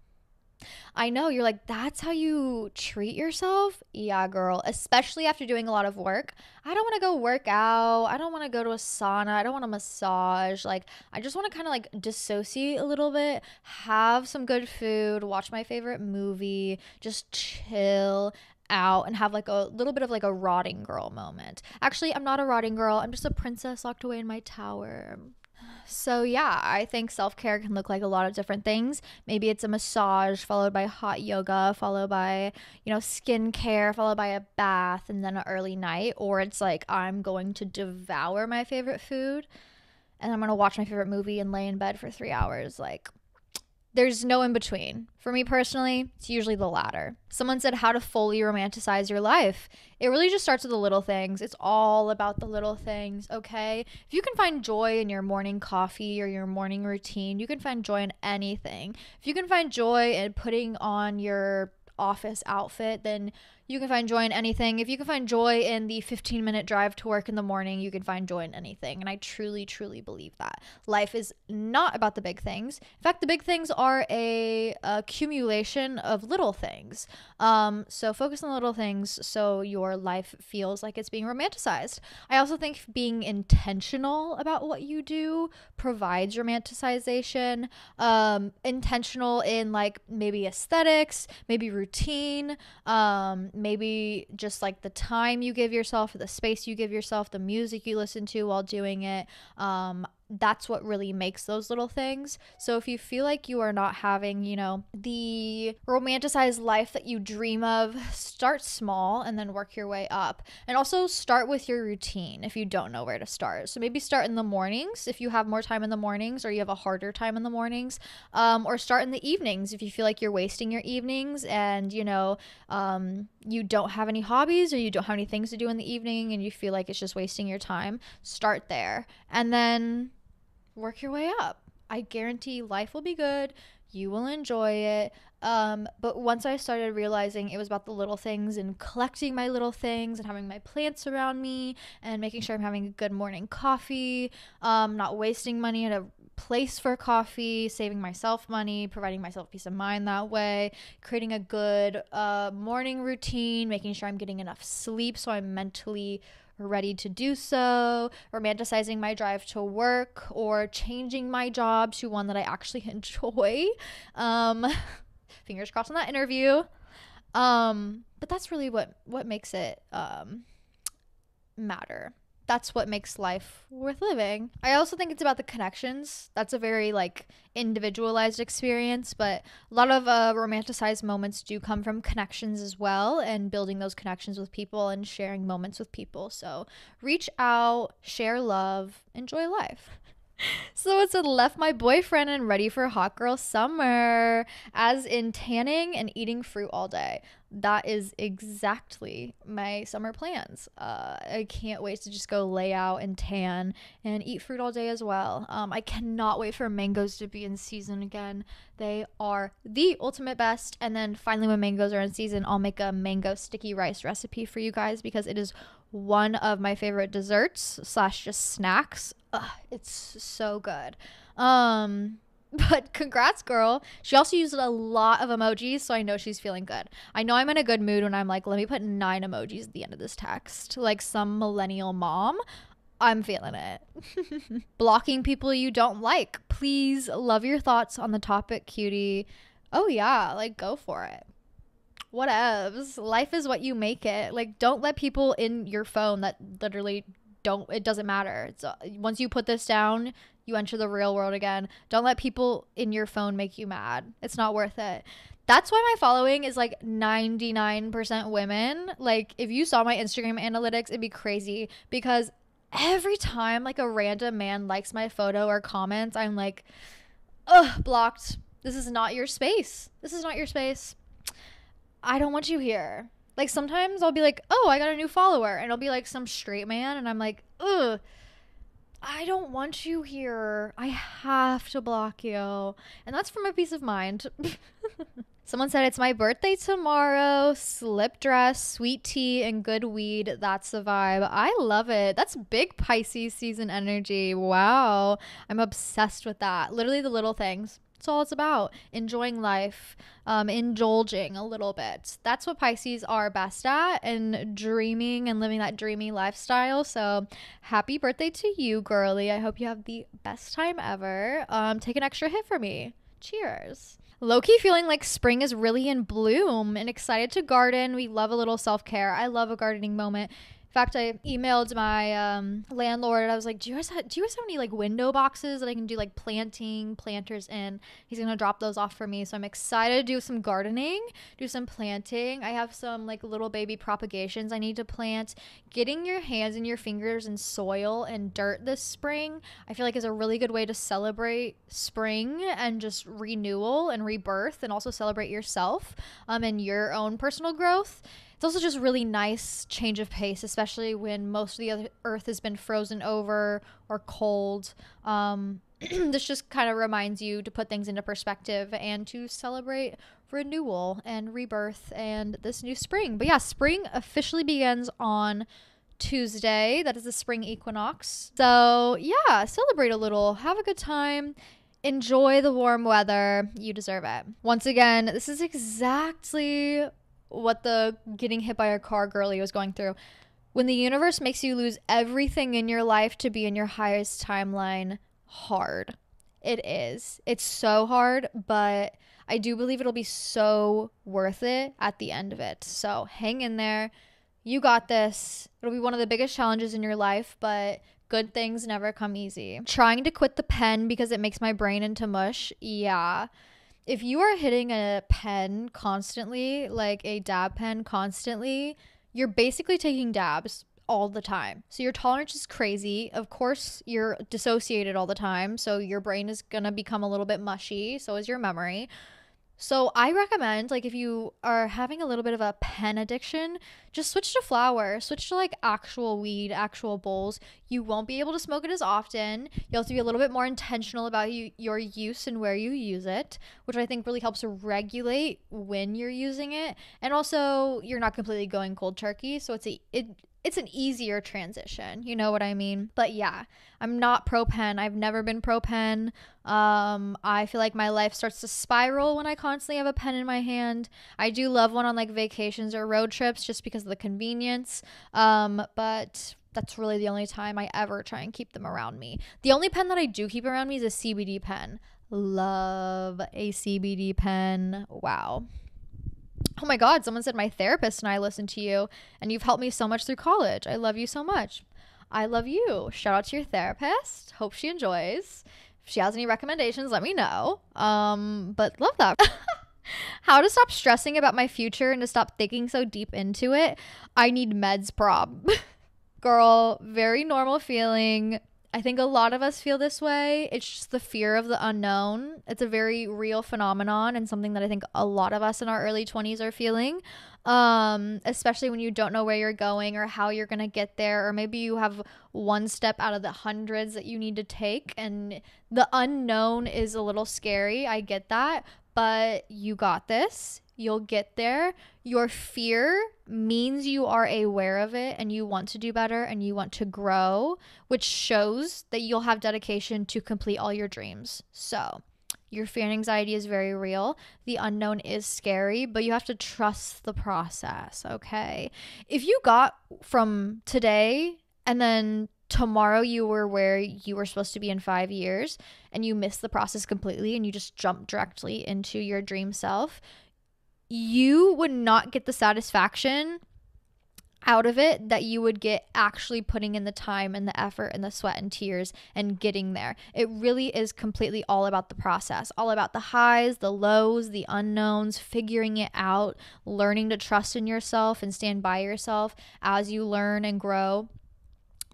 I know, you're like, that's how you treat yourself? Yeah, girl, especially after doing a lot of work. I don't want to go work out. I don't want to go to a sauna. I don't want a massage. Like, I just want to kind of like dissociate a little bit, have some good food, watch my favorite movie, just chill out and have like a little bit of like a rotting girl moment. Actually, I'm not a rotting girl. I'm just a princess locked away in my tower. So yeah, I think self-care can look like a lot of different things. Maybe it's a massage followed by hot yoga, followed by, skincare, followed by a bath and then an early night. Or it's like, I'm going to devour my favorite food and I'm going to watch my favorite movie and lay in bed for 3 hours. Like, there's no in between. For me personally, it's usually the latter. Someone said how to fully romanticize your life. It really just starts with the little things. It's all about the little things, okay? If you can find joy in your morning coffee or your morning routine, you can find joy in anything. If you can find joy in putting on your office outfit, then you can find joy in anything. If you can find joy in the 15-minute drive to work in the morning, you can find joy in anything. And I truly believe that. Life is not about the big things. In fact, the big things are a accumulation of little things. So focus on the little things so your life feels like it's being romanticized. I also think being intentional about what you do provides romanticization. Intentional in like maybe aesthetics, maybe routine, maybe just like the time you give yourself, the space you give yourself, the music you listen to while doing it. That's what really makes those little things. So if you feel like you are not having, the romanticized life that you dream of, start small and then work your way up. And also start with your routine if you don't know where to start. So maybe start in the mornings if you have more time in the mornings or you have a harder time in the mornings, or start in the evenings if you feel like you're wasting your evenings and, you don't have any hobbies or you don't have any things to do in the evening and you feel like it's just wasting your time. Start there and then work your way up. I guarantee life will be good. You will enjoy it. But once I started realizing it was about the little things and collecting my little things and having my plants around me and making sure I'm having a good morning coffee, not wasting money at a place for coffee, saving myself money, providing myself peace of mind that way, creating a good morning routine, making sure I'm getting enough sleep so I'm mentally ready to do so, romanticizing my drive to work or changing my job to one that I actually enjoy. Fingers crossed on that interview. But that's really what makes it matter. that's what makes life worth living. I also think it's about the connections. That's a very like individualized experience, but a lot of romanticized moments do come from connections as well, and building those connections with people and sharing moments with people. So reach out, share love, enjoy life. So it said, left my boyfriend and ready for hot girl summer, as in tanning and eating fruit all day. That is exactly my summer plans. I can't wait to just go lay out and tan and eat fruit all day as well. I cannot wait for mangoes to be in season again. They are the ultimate best. And then finally, when mangoes are in season, I'll make a mango sticky rice recipe for you guys, because it is one of my favorite desserts / just snacks. It's so good. But congrats, girl. She also used a lot of emojis, so I know she's feeling good. I know I'm in a good mood when I'm like, let me put 9 emojis at the end of this text, like some millennial mom. I'm feeling it. Blocking people you don't like. Please love your thoughts on the topic, cutie. Oh yeah, like go for it. Whatevs. Life is what you make it. Like, don't let people in your phone that literally it doesn't matter. It's once you put this down, you enter the real world again. Don't let people in your phone make you mad. It's not worth it. That's why my following is like 99% women. Like, if you saw my Instagram analytics, it'd be crazy, because every time like a random man likes my photo or comments, I'm like, ugh, blocked. This is not your space. This is not your space. I don't want you here. Like, sometimes I'll be like, oh, I got a new follower, and it'll be like some straight man, and I'm like, ugh, I don't want you here. I have to block you. And that's for my peace of mind. Someone said, it's my birthday tomorrow. Slip dress, sweet tea, and good weed. That's the vibe. I love it. That's big Pisces season energy. Wow. I'm obsessed with that. Literally the little things. That's all it's about. Enjoying life, indulging a little bit. That's what Pisces are best at, and dreaming and living that dreamy lifestyle. So happy birthday to you, girly. I hope you have the best time ever. Take an extra hit for me. Cheers. Low-key feeling like spring is really in bloom and excited to garden. We love a little self-care. I love a gardening moment. In fact, I emailed my landlord, and I was like, do you guys have any like window boxes that I can do like planters in? He's gonna drop those off for me, so I'm excited to do some gardening, do some planting. I have some like little baby propagations I need to plant. Getting your hands and your fingers in soil and dirt this spring, I feel like, is a really good way to celebrate spring and just renewal and rebirth, and also celebrate yourself and your own personal growth. It's also just really nice change of pace, especially when most of the other earth has been frozen over or cold. This just kind of reminds you to put things into perspective and to celebrate renewal and rebirth and this new spring. But yeah, spring officially begins on Tuesday. That is the spring equinox. So yeah, celebrate a little, have a good time. Enjoy the warm weather. You deserve it. Once again, this is exactly what the getting hit by a car girly was going through. When the universe makes you lose everything in your life to be in your highest timeline, hard. It is. It's so hard, but I do believe it'll be so worth it at the end of it. So hang in there. You got this. It'll be one of the biggest challenges in your life, but good things never come easy. Trying to quit the pen because it makes my brain into mush. Yeah. If you are hitting a pen constantly, like a dab pen constantly, you're basically taking dabs all the time. So your tolerance is crazy. Of course, you're dissociated all the time. So your brain is going to become a little bit mushy. So is your memory. So I recommend, like, if you are having a little bit of a pen addiction, just switch to flower, switch to like actual weed, actual bowls. You won't be able to smoke it as often. You'll have to be a little bit more intentional about your use and where you use it, which I think really helps to regulate when you're using it. And also, you're not completely going cold turkey, so it's an easier transition. You know what I mean? But yeah, I'm not pro pen. I've never been pro pen. I feel like my life starts to spiral when I constantly have a pen in my hand. I do love one on like vacations or road trips just because of the convenience. But that's really the only time I ever try and keep them around me. The only pen that I do keep around me is a CBD pen. Love a CBD pen. Wow. Oh my God, someone said my therapist and I listened to you and you've helped me so much through college. I love you so much. I love you. Shout out to your therapist. Hope she enjoys. If she has any recommendations, let me know. But love that. How to stop stressing about my future and to stop thinking so deep into it. I need meds prob. Girl, very normal feeling. I think a lot of us feel this way. It's just the fear of the unknown. It's a very real phenomenon and something that I think a lot of us in our early 20s are feeling. Especially when you don't know where you're going or how you're going to get there, or maybe you have one step out of the hundreds that you need to take and the unknown is a little scary. I get that, but you got this. You'll get there. Your fear means you are aware of it and you want to do better and you want to grow, which shows that you'll have dedication to complete all your dreams. So your fear and anxiety is very real. The unknown is scary, but you have to trust the process, okay? If you got from today and then tomorrow you were where you were supposed to be in 5 years and you missed the process completely and you just jumped directly into your dream self, you would not get the satisfaction out of it that you would get actually putting in the time and the effort and the sweat and tears and getting there. It really is completely all about the process, all about the highs, the lows, the unknowns, figuring it out, learning to trust in yourself and stand by yourself as you learn and grow.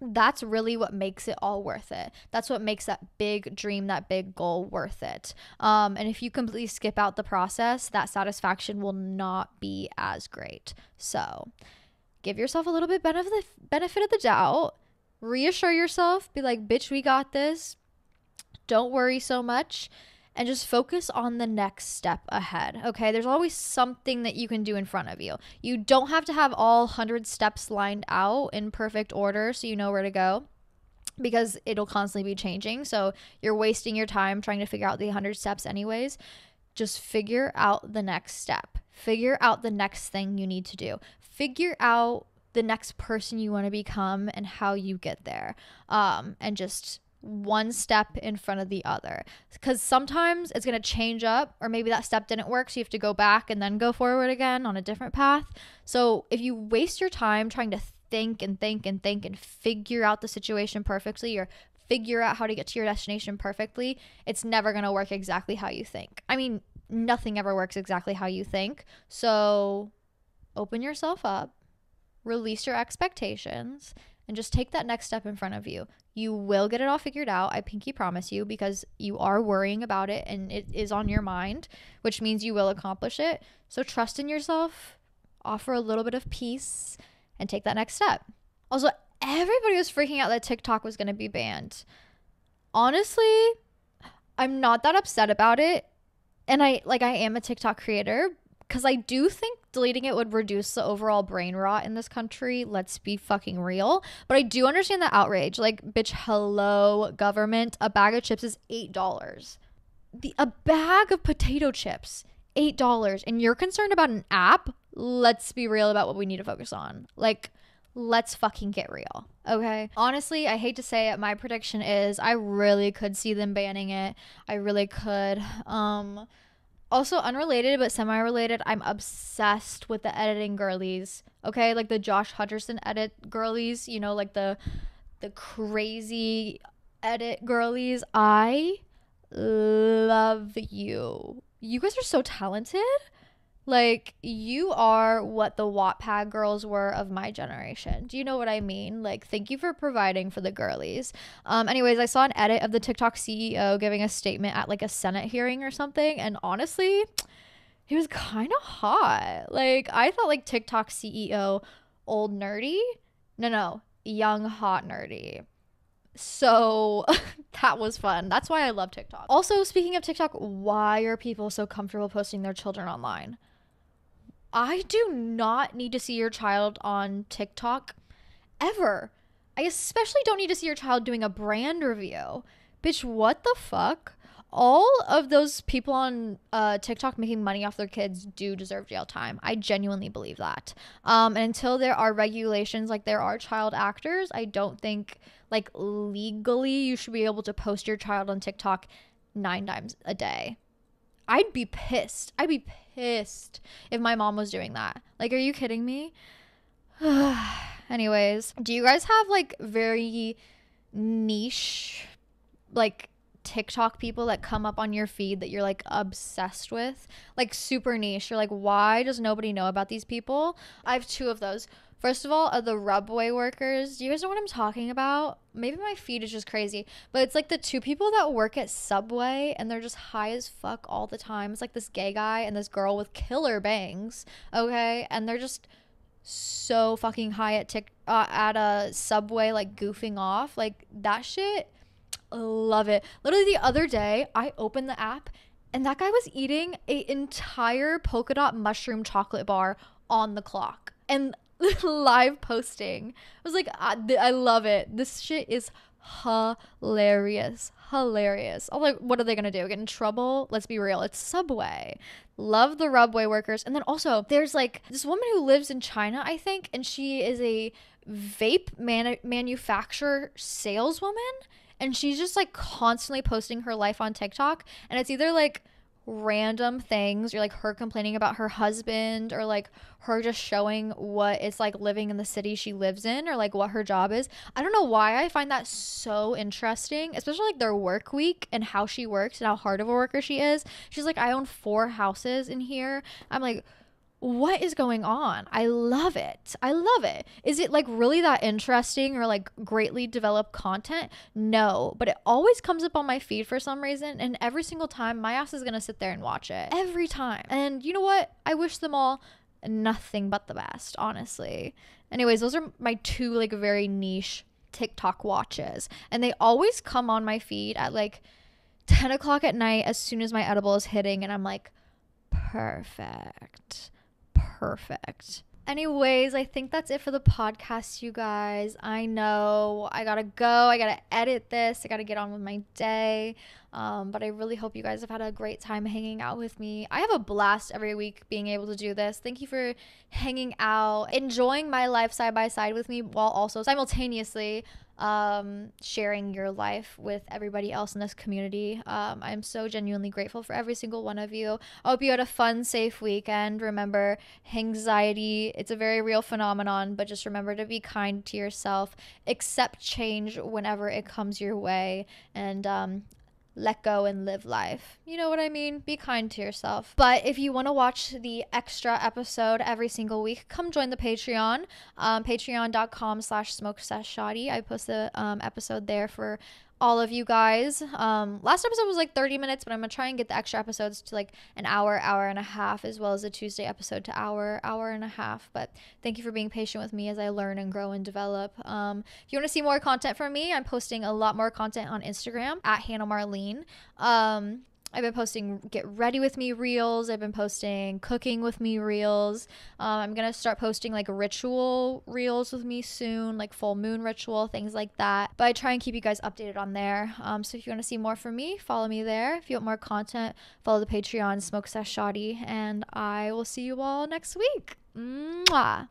That's really what makes it all worth it. That's what makes that big dream, that big goal worth it. And if you completely skip out the process, that satisfaction will not be as great. So give yourself a little bit benefit of the doubt. Reassure yourself. Be like, bitch, we got this. Don't worry so much. And just focus on the next step ahead, okay? There's always something that you can do in front of you. You don't have to have all 100 steps lined out in perfect order so you know where to go, because it'll constantly be changing. So you're wasting your time trying to figure out the 100 steps anyways. Just figure out the next step. Figure out the next thing you need to do. Figure out the next person you want to become and how you get there. And just one step in front of the other, because sometimes it's going to change up, or maybe that step didn't work, so you have to go back and then go forward again on a different path. So if you waste your time trying to think and figure out the situation perfectly, or figure out how to get to your destination perfectly, it's never going to work exactly how you think. I mean, nothing ever works exactly how you think. So open yourself up, release your expectations, and just take that next step in front of you. You will get it all figured out, I pinky promise you, because you are worrying about it and it is on your mind, which means you will accomplish it. So trust in yourself, offer a little bit of peace, and take that next step. Also, everybody was freaking out that TikTok was going to be banned. Honestly, I'm not that upset about it. And I am a TikTok creator, because I do think deleting it would reduce the overall brain rot in this country. Let's be fucking real. But I do understand the outrage. Like, bitch, hello, government. A bag of chips is $8. A bag of potato chips, $8. And you're concerned about an app? Let's be real about what we need to focus on. Like, let's fucking get real, okay? Honestly, I hate to say it, my prediction is I really could see them banning it. I really could. Also, unrelated but semi-related, I'm obsessed with the editing girlies, okay? Like the Josh Hutcherson edit girlies, you know, like the crazy edit girlies. I love you. You guys are so talented. Like, you are what the Wattpad girls were of my generation. Do you know what I mean? Like, thank you for providing for the girlies. Anyways, I saw an edit of the TikTok CEO giving a statement at like a Senate hearing or something. And honestly, he was kind of hot. Like, I thought like TikTok CEO, old nerdy. No, young, hot nerdy. So that was fun. That's why I love TikTok. Also, speaking of TikTok, why are people so comfortable posting their children online? I do not need to see your child on TikTok ever. I especially don't need to see your child doing a brand review. Bitch, what the fuck? All of those people on TikTok making money off their kids do deserve jail time. I genuinely believe that. And until there are regulations like there are child actors, I don't think like legally you should be able to post your child on TikTok 9 times a day. I'd be pissed if my mom was doing that. Like, are you kidding me? Anyways, do you guys have like very niche like TikTok people that come up on your feed that you're like obsessed with? Like super niche. You're like, why does nobody know about these people? I have two of those. First of all, are the Rubway workers. Do you guys know what I'm talking about? Maybe my feed is just crazy, but it's like the two people that work at Subway and they're just high as fuck all the time. It's like this gay guy and this girl with killer bangs, okay? And they're just so fucking high at a Subway, like goofing off. Like that shit, love it. Literally the other day, I opened the app and that guy was eating an entire polka dot mushroom chocolate bar on the clock and live posting. I was like, I love it. This shit is hilarious. I'm like, what are they gonna do? Get in trouble? Let's be real. It's Subway. Love the Rubway workers. And then also there's like this woman who lives in China, I think, and she is a vape manufacturer saleswoman, and she's just like constantly posting her life on TikTok, and it's either like random things, or like her complaining about her husband, or like her just showing what it's like living in the city she lives in, or like what her job is. I don't know why I find that so interesting, especially like their work week and how she works and how hard of a worker she is. She's like, I own 4 houses in here. I'm like, what is going on? I love it. Is it like really that interesting or like greatly developed content? No, but it always comes up on my feed for some reason, and every single time my ass is gonna sit there and watch it every time. And you know what? I wish them all nothing but the best, honestly. Anyways, those are my 2 like very niche TikTok watches, and they always come on my feed at like 10 o'clock at night as soon as my edible is hitting, and I'm like, perfect. Anyways, I think that's it for the podcast, you guys. I know I gotta go. I gotta edit this. I gotta get on with my day. But I really hope you guys have had a great time hanging out with me. I have a blast every week being able to do this. Thank you for hanging out, enjoying my life side by side with me, while also simultaneously sharing your life with everybody else in this community. I'm so genuinely grateful for every single one of you. I hope you had a fun, safe weekend. Remember, Hangxiety, it's a very real phenomenon, but just remember to be kind to yourself, accept change whenever it comes your way, and let go and live life. You know what I mean? Be kind to yourself. But if you want to watch the extra episode every single week, come join the Patreon. Patreon.com/smokeseshshoddy. I post the episode there for all of you guys. Last episode was like 30 minutes, but I'm gonna try and get the extra episodes to like an hour and a half, as well as the Tuesday episode to hour and a half. But thank you for being patient with me as I learn and grow and develop. If you want to see more content from me, I'm posting a lot more content on Instagram at Hannah Marlene. I've been posting get ready with me reels. I've been posting cooking with me reels. I'm going to start posting like ritual reels with me soon, like full moon ritual, things like that. But I try and keep you guys updated on there. So if you want to see more from me, follow me there. If you want more content, follow the Patreon, Smoke Sesh Shoddy, and I will see you all next week. Mwah.